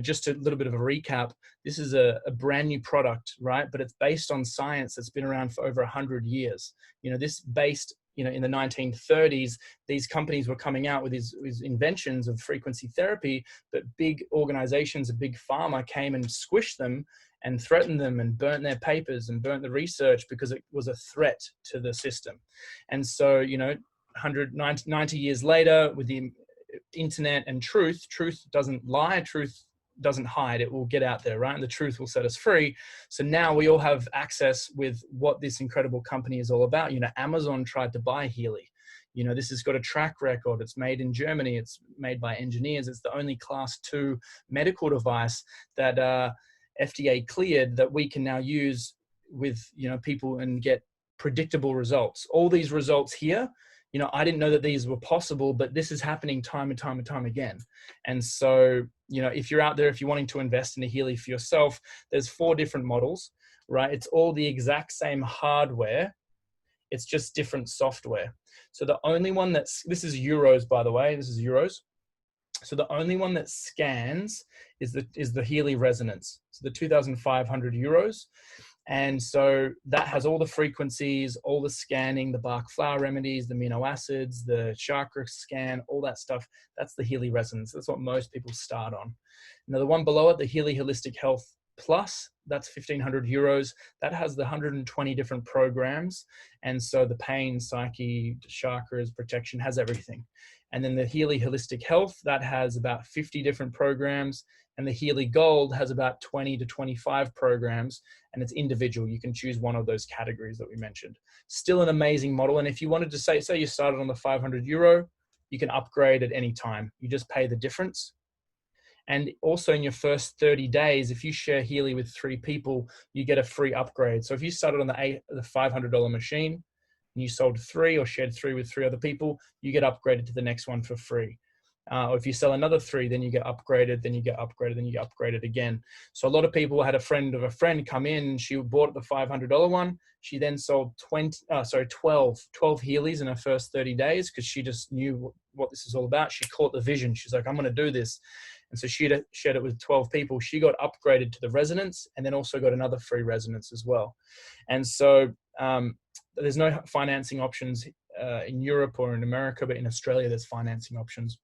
just a little bit of a recap, this is a brand new product, right? But it's based on science that's been around for over 100 years. This based, in the 1930s, these companies were coming out with these inventions of frequency therapy, but big organizations, a big pharma came and squished them and threatened them and burnt their papers and burnt the research because it was a threat to the system. And so, 190 years later, with the internet and truth doesn't lie, truth doesn't hide, it will get out there, right? And the truth will set us free. So now we all have access with what this incredible company is all about. Amazon tried to buy Healy. This has got a track record. It's made in Germany. It's made by engineers. It's the only class 2 medical device that FDA cleared that we can now use with, people and get predictable results. All these results here, I didn't know that these were possible, but this is happening time and time and time again. And so, if you're out there, if you're wanting to invest in a Healy for yourself, there's 4 different models, right? It's all the exact same hardware. It's just different software. So the only one this is euros, by the way, this is euros. So the only one that scans is the Healy resonance. So the 2,500 euros. And so that has all the frequencies, all the scanning, the Bach flower remedies, the amino acids, the chakra scan, all that stuff. That's the Healy resonance. That's what most people start on. Now the one below it, the Healy Holistic Health Plus, that's 1,500 euros. That has the 120 different programs. And so the pain, psyche, chakras, protection, has everything. And then the Healy Holistic Health, that has about 50 different programs. And the Healy Gold has about 20 to 25 programs, and it's individual. You can choose one of those categories that we mentioned. Still an amazing model. And if you wanted to say you started on the 500 euro, you can upgrade at any time. You just pay the difference. And also in your first 30 days, if you share Healy with 3 people, you get a free upgrade. So if you started on the $500 machine and you sold 3 or shared 3 with 3 other people, you get upgraded to the next one for free. Or if you sell another 3, then you get upgraded, then you get upgraded, then you get upgraded again. So a lot of people had a friend of a friend come in, she bought the $500 one. She then sold 12 Healys in her first 30 days because she just knew what this is all about. She caught the vision. She's like, I'm going to do this. And so she shared it with 12 people. She got upgraded to the resonance and then also got another free resonance as well. And so there's no financing options in Europe or in America, but in Australia, there's financing options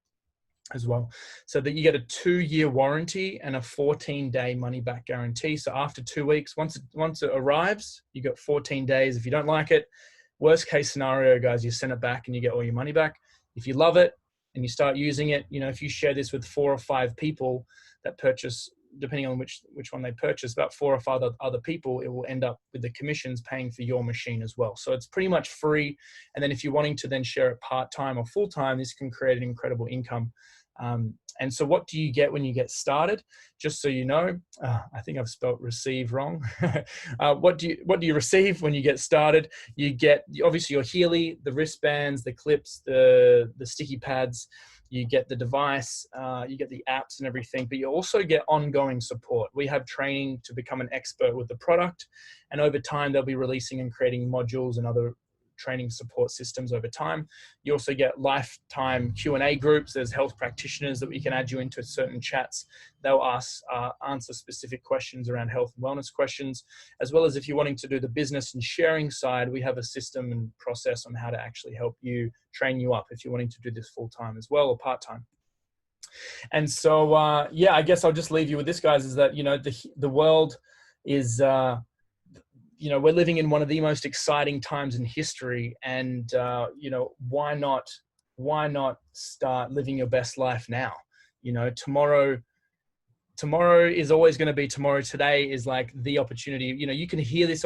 as well. So that you get a 2-year warranty and a 14-day money back guarantee. So after 2 weeks, once it arrives, you got 14 days. If you don't like it, worst case scenario, guys, you send it back and you get all your money back. If you love it and you start using it, if you share this with 4 or 5 people that purchase, depending on which one they purchase, about 4 or 5 other people, it will end up with the commissions paying for your machine as well. So it's pretty much free. And then if you're wanting to then share it part-time or full-time, this can create an incredible income. And so what do you get when you get started? Just so you know, I think I've spelt receive wrong. What do you receive when you get started? You get obviously your Healy, the wristbands, the clips, the sticky pads. You get the device, you get the apps and everything, but you also get ongoing support. We have training to become an expert with the product, and over time they'll be releasing and creating modules and other training support systems over time. You also get lifetime Q&A groups. There's health practitioners that we can add you into certain chats. They'll answer specific questions around health and wellness questions, as well as if you're wanting to do the business and sharing side, we have a system and process on how to actually help you train you up if you're wanting to do this full-time as well or part-time. And so, yeah, I guess I'll just leave you with this, guys, is that, you know, the world is, you know, we're living in one of the most exciting times in history. And, you know, why not start living your best life now? You know, tomorrow is always going to be tomorrow. Today is like the opportunity. You know, you can hear this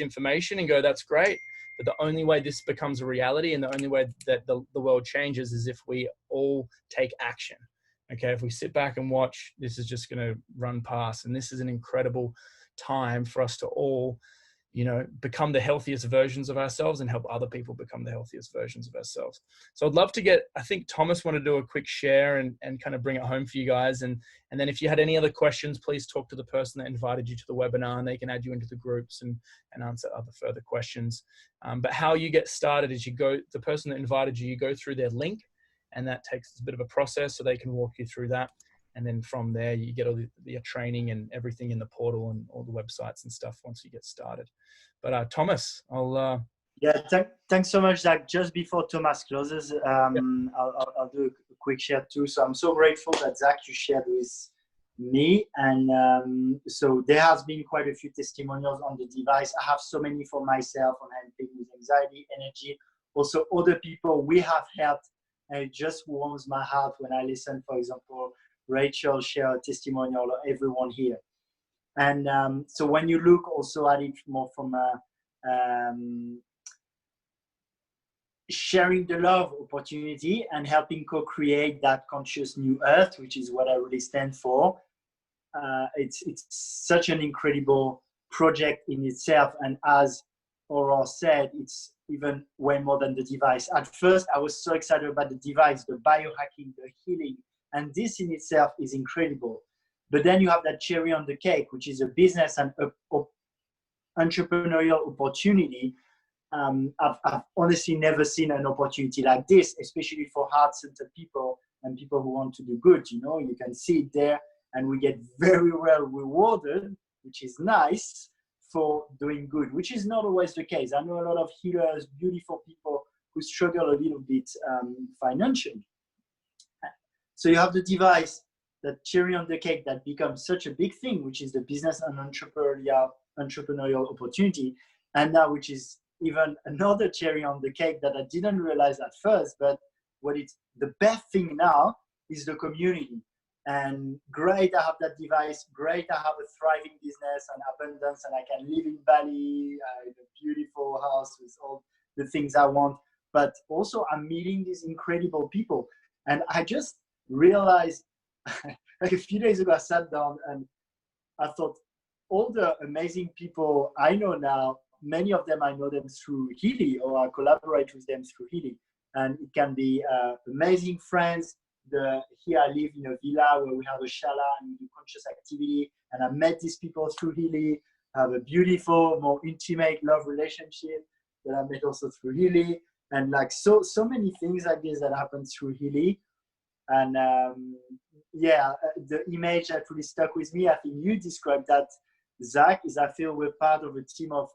information and go, that's great. But the only way this becomes a reality and the only way that the world changes is if we all take action. Okay, if we sit back and watch, this is just going to run past. And this is an incredible time for us to all, you know, become the healthiest versions of ourselves and help other people become the healthiest versions of ourselves. So I'd love to get, I think Thomas wanted to do a quick share and kind of bring it home for you guys. And then if you had any other questions, please talk to the person that invited you to the webinar and they can add you into the groups and answer other further questions. But how you get started is the person that invited you, you go through their link, and that takes a bit of a process so they can walk you through that. And then from there, you get all the training and everything in the portal and all the websites and stuff once you get started. But Thomas, I'll...
Yeah, thanks so much, Zach. Just before Thomas closes, I'll do a quick share too. So I'm so grateful that Zach, you shared with me. And so there has been quite a few testimonials on the device. I have so many for myself on helping with anxiety, energy. Also, other people we have helped. And it just warms my heart when I listen, for example, Rachel share a testimonial or everyone here. And so when you look also at it more from sharing the love opportunity and helping co-create that conscious new earth, which is what I really stand for, it's such an incredible project in itself. And as Aurora said, it's even way more than the device. At first, I was so excited about the device, the biohacking, the healing, and this in itself is incredible. But then you have that cherry on the cake, which is a business and entrepreneurial opportunity. I've honestly never seen an opportunity like this, especially for heart-centered people and people who want to do good. You know, you can see it there, and we get very well rewarded, which is nice, for doing good, which is not always the case. I know a lot of healers, beautiful people who struggle a little bit financially. So you have the device, that cherry on the cake that becomes such a big thing, which is the business and entrepreneurial opportunity. And now, which is even another cherry on the cake that I didn't realize at first, but what it's the best thing now is the community. And great, I have that device. Great, I have a thriving business and abundance, and I can live in Bali, in a beautiful house with all the things I want. But also, I'm meeting these incredible people. And I just realized, like a few days ago, I sat down and I thought, all the amazing people I know now, many of them I know them through Healy, or I collaborate with them through Healy. And it can be amazing friends. Here I live in a villa where we have a shala and we do conscious activity. And I met these people through Healy. I have a beautiful, more intimate love relationship that I met also through Healy. And like so many things like this that happen through Healy. And yeah, the image that really stuck with me, I think you described that, Zach, is I feel we're part of a team of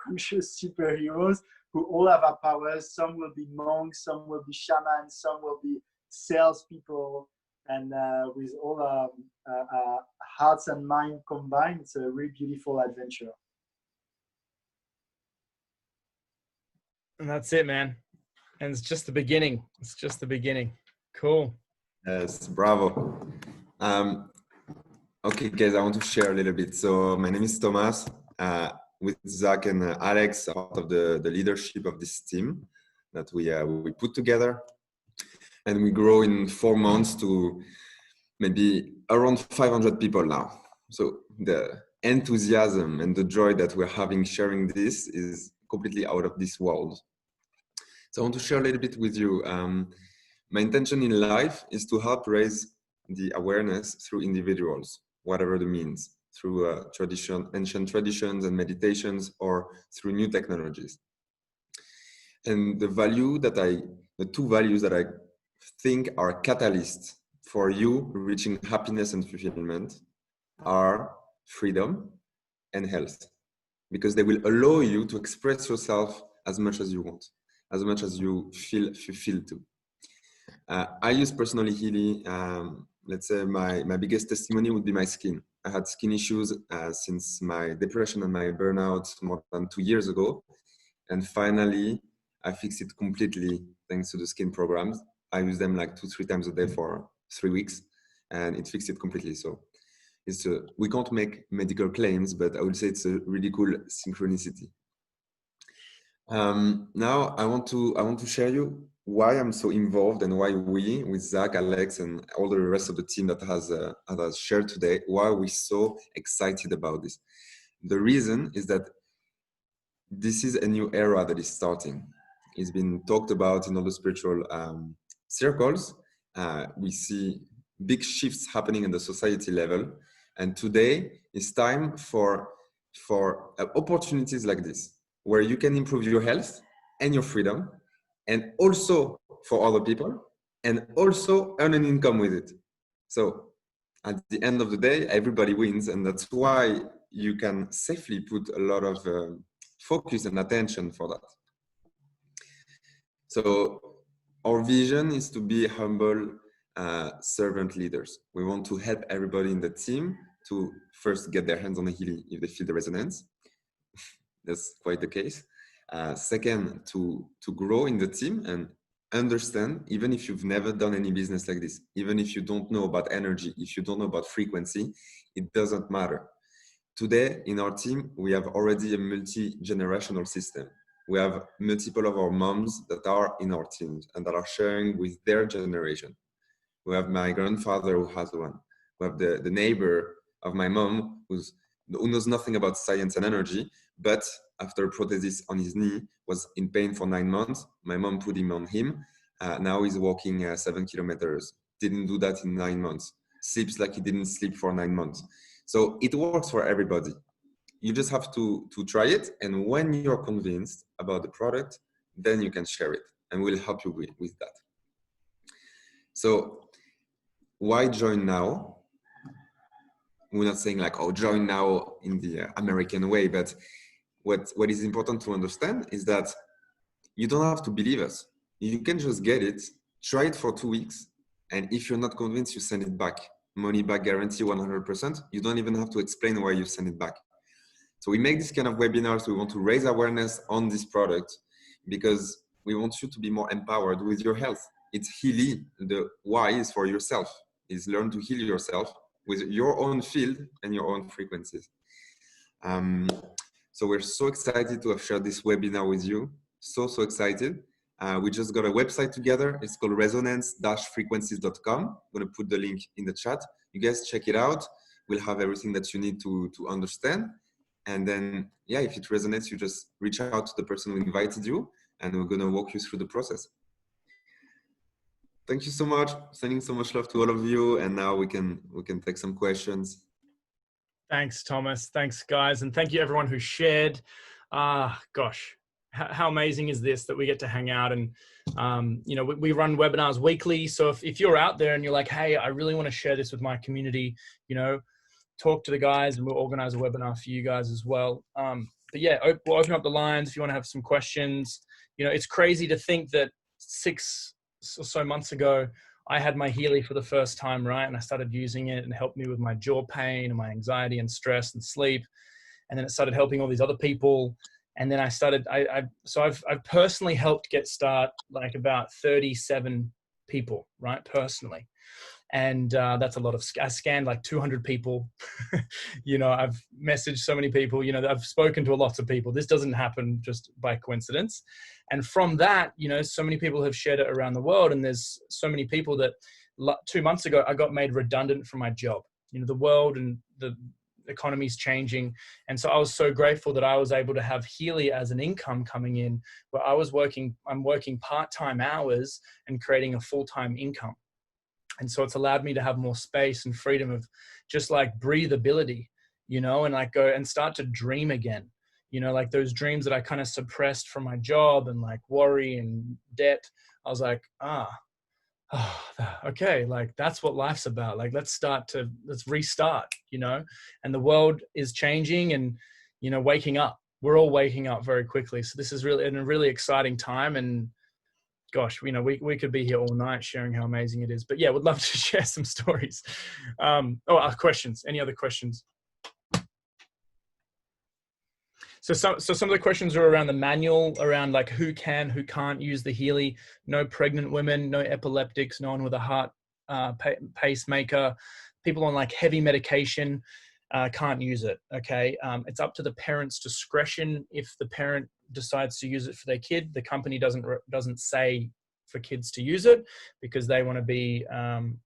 conscious superheroes who all have our powers. Some will be monks, some will be shamans, some will be salespeople, and with all our hearts and mind combined, it's a really beautiful adventure.
And that's it, man. And it's just the beginning. It's just the beginning. Cool.
Yes, bravo. Okay, guys, I want to share a little bit. So my name is Thomas. With Zach and Alex, out of the leadership of this team that we put together, and we grow in 4 months to maybe around 500 people now. So the enthusiasm and the joy that we're having sharing this is completely out of this world. So I want to share a little bit with you. My intention in life is to help raise the awareness through individuals, whatever the means. through ancient traditions and meditations, or through new technologies. And the two values that I think are catalysts for you reaching happiness and fulfillment are freedom and health, because they will allow you to express yourself as much as you want, as much as you feel to. I use personally Healy. Let's say my biggest testimony would be my skin. I had skin issues since my depression and my burnout more than 2 years ago. And finally, I fixed it completely thanks to the skin programs. I use them like 2-3 times a day for 3 weeks, and it fixed it completely. So we can't make medical claims, but I would say it's a really cool synchronicity. Now I want to share you why I'm so involved and why we, with Zach, Alex, and all the rest of the team that has shared today, why we're so excited about this. The reason is that this is a new era that is starting. It's been talked about in all the spiritual circles. We see big shifts happening in the society level. And today is time for opportunities like this, where you can improve your health and your freedom, and also for other people, and also earn an income with it. So at the end of the day, everybody wins. And that's why you can safely put a lot of focus and attention for that. So our vision is to be humble servant leaders. We want to help everybody in the team to first get their hands on the Healy if they feel the resonance. That's quite the case. Second, to grow in the team and understand, even if you've never done any business like this, even if you don't know about energy, if you don't know about frequency, it doesn't matter. Today in our team, we have already a multi-generational system. We have multiple of our moms that are in our teams and that are sharing with their generation. We have my grandfather who has one. We have the neighbor of my mom who knows nothing about science and energy, but after a prosthesis on his knee, was in pain for 9 months. My mom put him on him. Now he's walking 7 kilometers. Didn't do that in 9 months. Sleeps like he didn't sleep for 9 months. So it works for everybody. You just have to try it. And when you're convinced about the product, then you can share it, and we'll help you with that. So why join now? We're not saying like, oh, join now in the American way, but what is important to understand is that you don't have to believe us. You can just get it, try it for 2 weeks, and if you're not convinced, you send it back. Money back guarantee 100%. You don't even have to explain why you send it back. So we make this kind of webinars. We want to raise awareness on this product because we want you to be more empowered with your health. It's Healy. The why is for yourself, is learn to heal yourself with your own field and your own frequencies. So we're so excited to have shared this webinar with you. So excited. We just got a website together. It's called resonance-frequencies.com. I'm going to put the link in the chat. You guys check it out. We'll have everything that you need to understand. And then, yeah, if it resonates, you just reach out to the person who invited you, and we're going to walk you through the process. Thank you so much. Sending so much love to all of you. And now we can take some questions.
Thanks, Thomas. Thanks, guys. And thank you, everyone who shared. Gosh, how amazing is this that we get to hang out and, you know, we run webinars weekly. So if you're out there and you're like, hey, I really want to share this with my community, you know, talk to the guys and we'll organize a webinar for you guys as well. But yeah, we'll open up the lines if you want to have some questions. You know, it's crazy to think that 6 or so months ago, I had my Healy for the first time, right? And I started using it and it helped me with my jaw pain and my anxiety and stress and sleep. And then it started helping all these other people. And then I started, so I've personally helped get start like about 37 people, right? Personally. And that's a lot of, I scanned like 200 people. You know, I've messaged so many people, you know, I've spoken to lots of people. This doesn't happen just by coincidence. And from that, you know, so many people have shared it around the world. And there's so many people that 2 months ago, I got made redundant from my job. You know, the world and the economy's changing. And so I was so grateful that I was able to have Healy as an income coming in where I'm working part-time hours and creating a full-time income. And so it's allowed me to have more space and freedom of just like breathability. and like go and start to dream again, like those dreams that I kind of suppressed from my job and like worry and debt. I was like, okay, like that's what life's about. Like, let's restart, and the world is changing and, waking up. We're all waking up very quickly. So this is really a really exciting time. And gosh, we could be here all night sharing how amazing it is. But yeah, would love to share some stories. Questions. Any other questions? So some of the questions are around the manual, around like who can, who can't use the Healy. No pregnant women, no epileptics, no one with a heart pacemaker, people on like heavy medication can't use it. Okay, it's up to the parent's discretion. If the parent decides to use it for their kid, the company doesn't say for kids to use it, because they want to be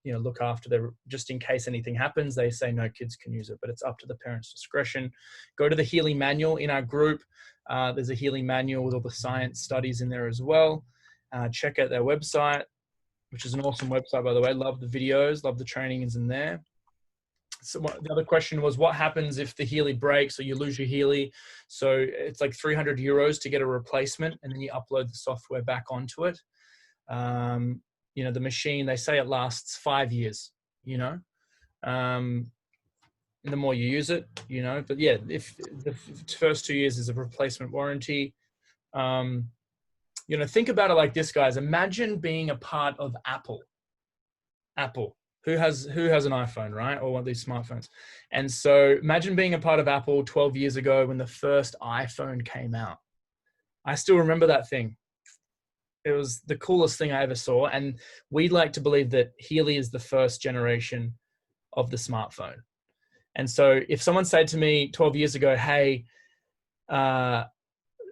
look after their, just in case anything happens, they say no, kids can use it, but it's up to the parent's discretion. Go to the Healy manual in our group. There's a Healy manual with all the science studies in there as well. Check out their website, which is an awesome website, by the way. Love the videos, love the training is in there. So the other question was, what happens if the Healy breaks or you lose your Healy? So it's like €300 to get a replacement, and then you upload the software back onto it. The machine, they say it lasts 5 years, and the more you use it, but yeah, if the first 2 years is a replacement warranty. Think about it like this, guys. Imagine being a part of Apple. Who has an iPhone, right? Or one of these smartphones. And so imagine being a part of Apple 12 years ago when the first iPhone came out. I still remember that thing. It was the coolest thing I ever saw. And we like to believe that Healy is the first generation of the smartphone. And so if someone said to me 12 years ago, hey,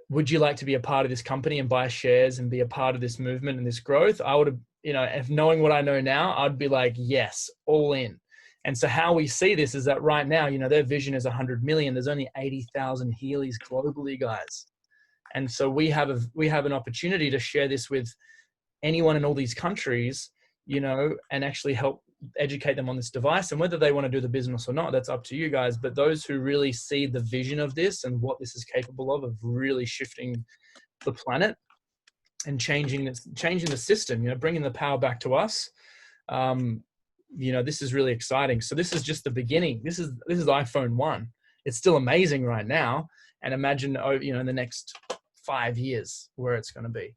would you like to be a part of this company and buy shares and be a part of this movement and this growth? I would have, if knowing what I know now, I'd be like, yes, all in. And so how we see this is that right now, their vision is 100 million. There's only 80,000 Healys globally, guys. And so we have an opportunity to share this with anyone in all these countries, and actually help educate them on this device. And whether they want to do the business or not, that's up to you guys. But those who really see the vision of this and what this is capable of really shifting the planet and changing the system, bringing the power back to us. This is really exciting. So this is just the beginning. This is iPhone 1. It's still amazing right now. And imagine, in the next 5 years where it's going to be.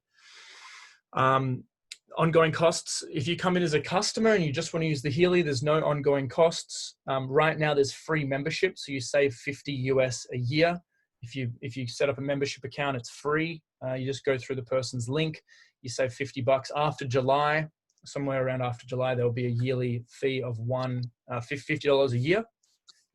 Ongoing costs. If you come in as a customer and you just want to use the Healy, there's no ongoing costs. Right now there's free membership. So you save $50 a year. If you set up a membership account, it's free. You just go through the person's link. You save $50 after July. Somewhere around after July, there'll be a yearly fee of $50 a year.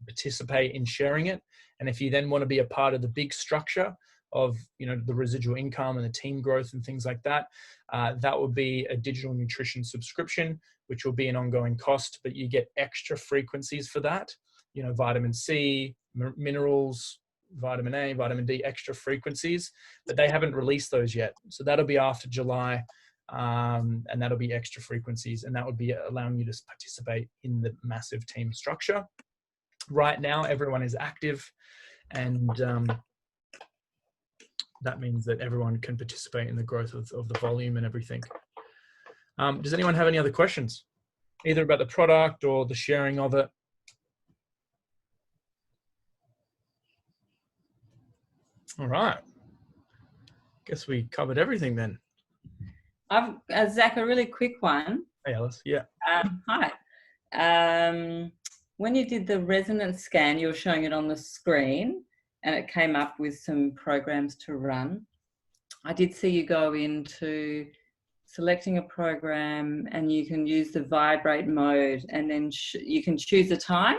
Participate in sharing it. And if you then want to be a part of the big structure of the residual income and the team growth and things like that, that would be a digital nutrition subscription, which will be an ongoing cost, but you get extra frequencies for that. Vitamin C, minerals, vitamin A, vitamin D, extra frequencies, but they haven't released those yet. So that'll be after July, and that'll be extra frequencies, and that would be allowing you to participate in the massive team structure. Right now, everyone is active, and that means that everyone can participate in the growth of the volume and everything. Does anyone have any other questions, either about the product or the sharing of it? All right. Guess we covered everything then.
I've Zach, a really quick one.
Hey, Alice. Yeah.
Hi. When you did the resonance scan, you were showing it on the screen, and it came up with some programs to run. I did see you go into selecting a program, and you can use the vibrate mode, and then you can choose a time.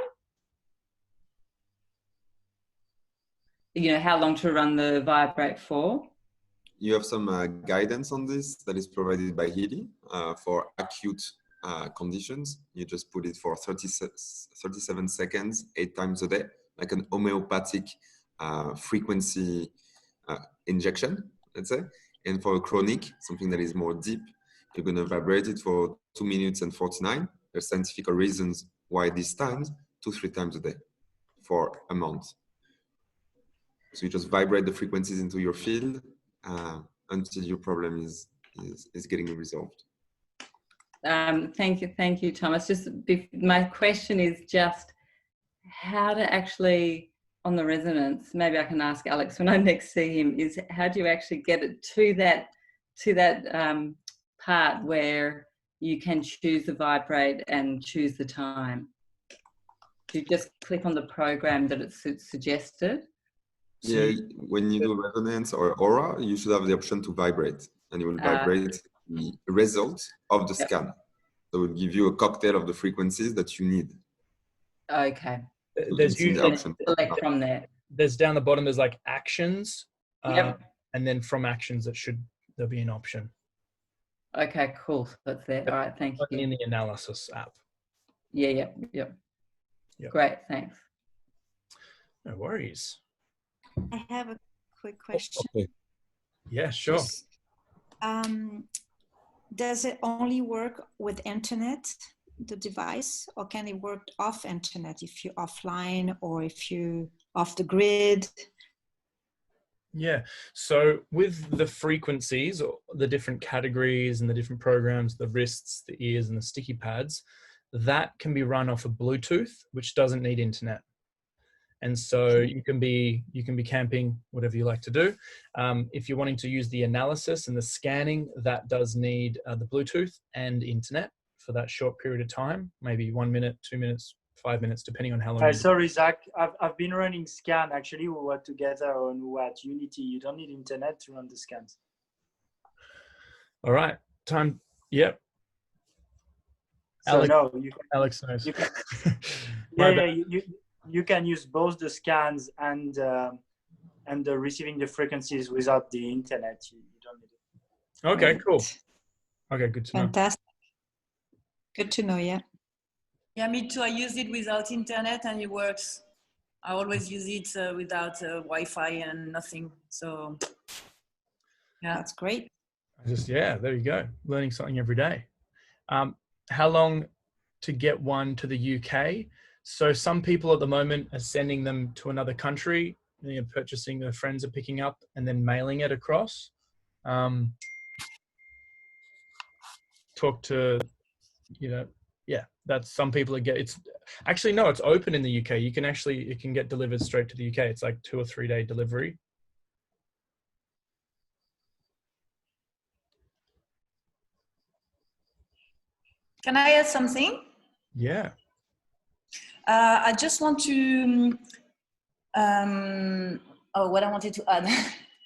How long to run the vibrate for.
You have some guidance on this that is provided by Healy for acute conditions. You just put it for 37 seconds, 8 times a day, like an homeopathic frequency injection, let's say. And for a chronic, something that is more deep, you're going to vibrate it for 2 minutes and 49. There's scientific reasons why these times, 2-3 times a day for a month. So you just vibrate the frequencies into your field until your problem is getting resolved.
Thank you, Thomas. My question is just how to actually, on the resonance, maybe I can ask Alex when I next see him, is how do you actually get it to that part where you can choose the vibrate and choose the time? Do you just click on the program that it's suggested?
Yeah, when you do resonance or aura, you should have the option to vibrate, and you will vibrate the result of the scan. So it will give you a cocktail of the frequencies that you need.
Okay.
So
there's usually
the option.
Select from there.
There's down the bottom, there's like actions.
Yep.
And then from actions, there'll be an option.
Okay, cool. So that's there. All right, thank you.
In the analysis app.
Yeah. Great, thanks.
No worries.
I have a quick question.
Okay. Yeah, sure.
Does it only work with internet, the device, or can it work off internet if you're offline or if you're off the grid?
Yeah, so with the frequencies, or the different categories and the different programs, the wrists, the ears, and the sticky pads, that can be run off of Bluetooth, which doesn't need internet. And so you can be camping, whatever you like to do. If you're wanting to use the analysis and the scanning, that does need the Bluetooth and internet for that short period of time, maybe 1 minute, 2 minutes, 5 minutes, depending on how long.
Sorry, Zach. I've been running scan. Actually, we were together on Unity. You don't need internet to run the scans.
All right, time. Yep.
So
Alex,
no,
Alex knows.
You can, you can use both the scans and the receiving the frequencies without the internet. You don't need it.
Okay, cool. Okay, good to know.
Fantastic. Good to know, yeah.
Yeah, me too. I use it without internet and it works. I always use it without Wi-Fi and nothing. So, yeah.
That's great.
There you go. Learning something every day. How long to get one to the UK? So some people at the moment are sending them to another country. They're purchasing, their friends are picking up and then mailing it across. Talk to, that's some people it's actually, no, it's open in the UK. It can get delivered straight to the UK. It's like 2 or 3 day delivery.
Can I add something?
Yeah.
I just want to, what I wanted to add.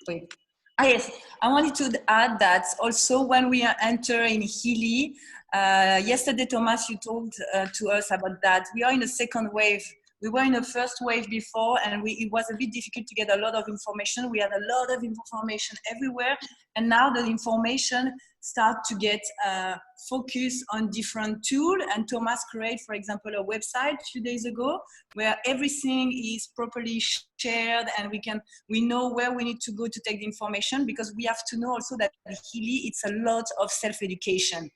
Wait. Yes, I wanted to add that also when we enter in Healy, yesterday, Thomas, you told to us about that. We are in a second wave. We were in the first wave before, and it was a bit difficult to get a lot of information. We had a lot of information everywhere, and now the information start to get focused on different tools. And Thomas created, for example, a website a few days ago where everything is properly shared, and we know where we need to go to take the information, because we have to know also that Healy, it's a lot of self-education.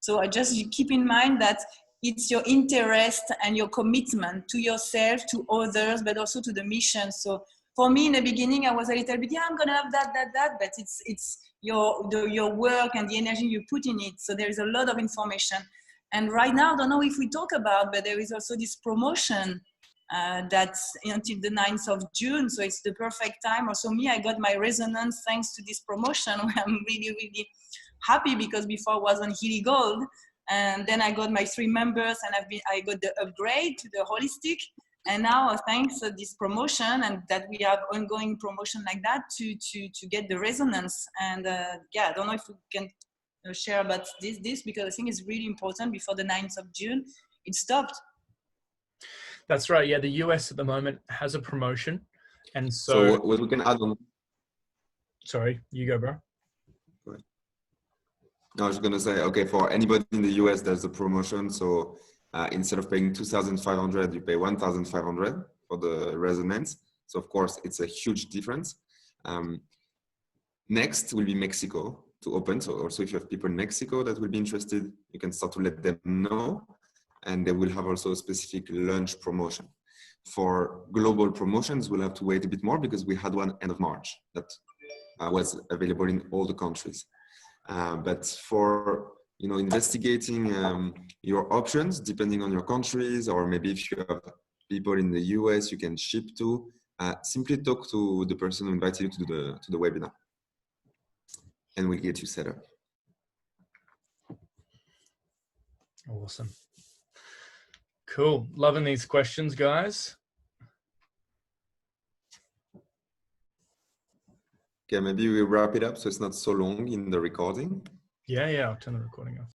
So I just keep in mind that it's your interest and your commitment to yourself, to others, but also to the mission. So for me in the beginning, I was a little bit, I'm gonna have that, but it's your work and the energy you put in it. So there is a lot of information. And right now, I don't know if we talk about, but there is also this promotion that's until the 9th of June. So it's the perfect time. Also me, I got my resonance thanks to this promotion, where I'm really, really happy, because before I was on Healy Gold. And then I got my 3 members, and I got the upgrade to the holistic. And now, thanks to this promotion, and that we have ongoing promotion like that to get the resonance. And I don't know if we can share about this, because I think it's really important. Before the 9th of June, it stopped.
That's right. Yeah, the US at the moment has a promotion. And so
what we can add on.
Sorry, you go, bro.
I was going to say, okay, for anybody in the US, there's a promotion. So instead of paying 2,500, you pay 1,500 for the resonance. So of course, it's a huge difference. Next will be Mexico to open. So also if you have people in Mexico that will be interested, you can start to let them know. And they will have also a specific launch promotion. For global promotions, we'll have to wait a bit more because we had one end of March that was available in all the countries. But for investigating your options depending on your countries, or maybe if you have people in the US you can ship to, simply talk to the person who invited you to the webinar, and we'll get you set up.
Awesome. Cool. Loving these questions, guys.
Okay, maybe we wrap it up so it's not so long in the recording.
Yeah, I'll turn the recording off.